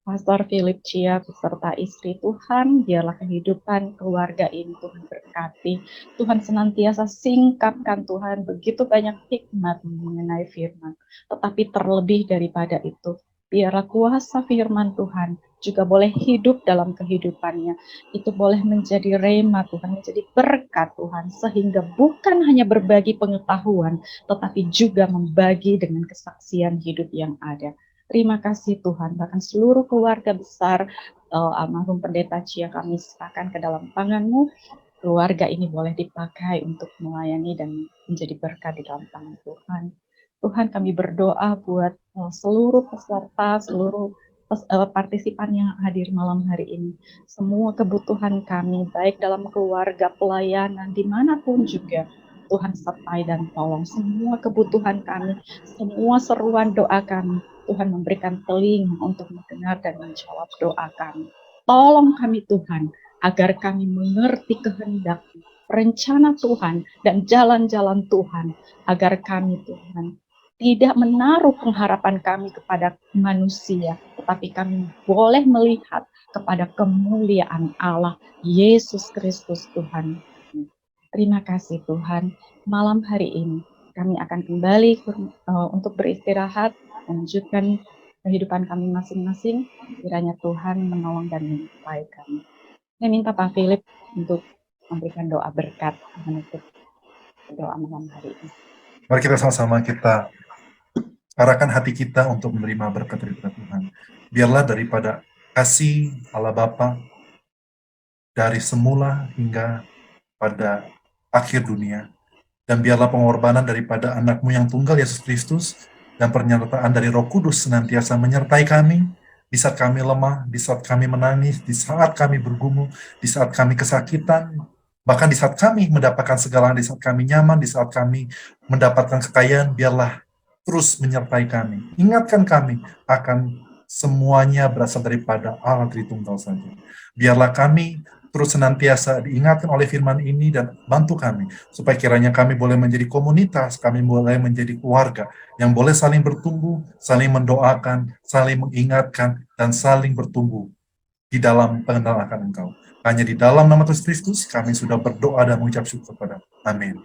Pastor Philip Chia beserta istri Tuhan, biarlah kehidupan keluarga ini Tuhan berkati. Tuhan senantiasa singkapkan Tuhan begitu banyak hikmat mengenai firman. Tetapi terlebih daripada itu, biarlah kuasa firman Tuhan juga boleh hidup dalam kehidupannya. Itu boleh menjadi rema Tuhan, menjadi berkat Tuhan. Sehingga bukan hanya berbagi pengetahuan, tetapi juga membagi dengan kesaksian hidup yang ada. Terima kasih Tuhan, bahkan seluruh keluarga besar almarhum Pendeta Chia kami serahkan ke dalam tangan-Mu. Keluarga ini boleh dipakai untuk melayani dan menjadi berkat di dalam tangan Tuhan. Tuhan, kami berdoa buat seluruh peserta, seluruh partisipan yang hadir malam hari ini. Semua kebutuhan kami, baik dalam keluarga, pelayanan, dimanapun juga, Tuhan sertai dan tolong semua kebutuhan kami, semua seruan doa kami. Tuhan memberikan telinga untuk mendengar dan menjawab doa kami. Tolong kami Tuhan, agar kami mengerti kehendak, rencana Tuhan, dan jalan-jalan Tuhan, agar kami Tuhan tidak menaruh pengharapan kami kepada manusia, tetapi kami boleh melihat kepada kemuliaan Allah, Yesus Kristus Tuhan. Terima kasih Tuhan, malam hari ini kami akan kembali untuk beristirahat, melanjutkan kehidupan kami masing-masing. Kiranya Tuhan menolong dan menyertai kami. Saya minta Pak Philip untuk memberikan doa berkat menutup doa malam hari ini. Mari kita sama-sama kita arahkan hati kita untuk menerima berkat dari Tuhan. Biarlah daripada kasih Allah Bapa dari semula hingga pada akhir dunia, dan biarlah pengorbanan daripada anak-Mu yang tunggal Yesus Kristus dan pernyataan dari Roh Kudus senantiasa menyertai kami di saat kami lemah, di saat kami menangis, di saat kami bergumul, di saat kami kesakitan, bahkan di saat kami mendapatkan segala, di saat kami nyaman, di saat kami mendapatkan kekayaan. Biarlah terus menyertai kami. Ingatkan kami akan semuanya berasal daripada Allah Tritunggal saja. Biarlah kami terus senantiasa diingatkan oleh firman ini dan bantu kami, supaya kiranya kami boleh menjadi komunitas, kami boleh menjadi keluarga, yang boleh saling bertumbuh, saling mendoakan, saling mengingatkan, dan saling bertumbuh di dalam pengenalan akan Engkau. Hanya di dalam nama Tuhan Kristus, kami sudah berdoa dan mengucap syukur kepada. Amin.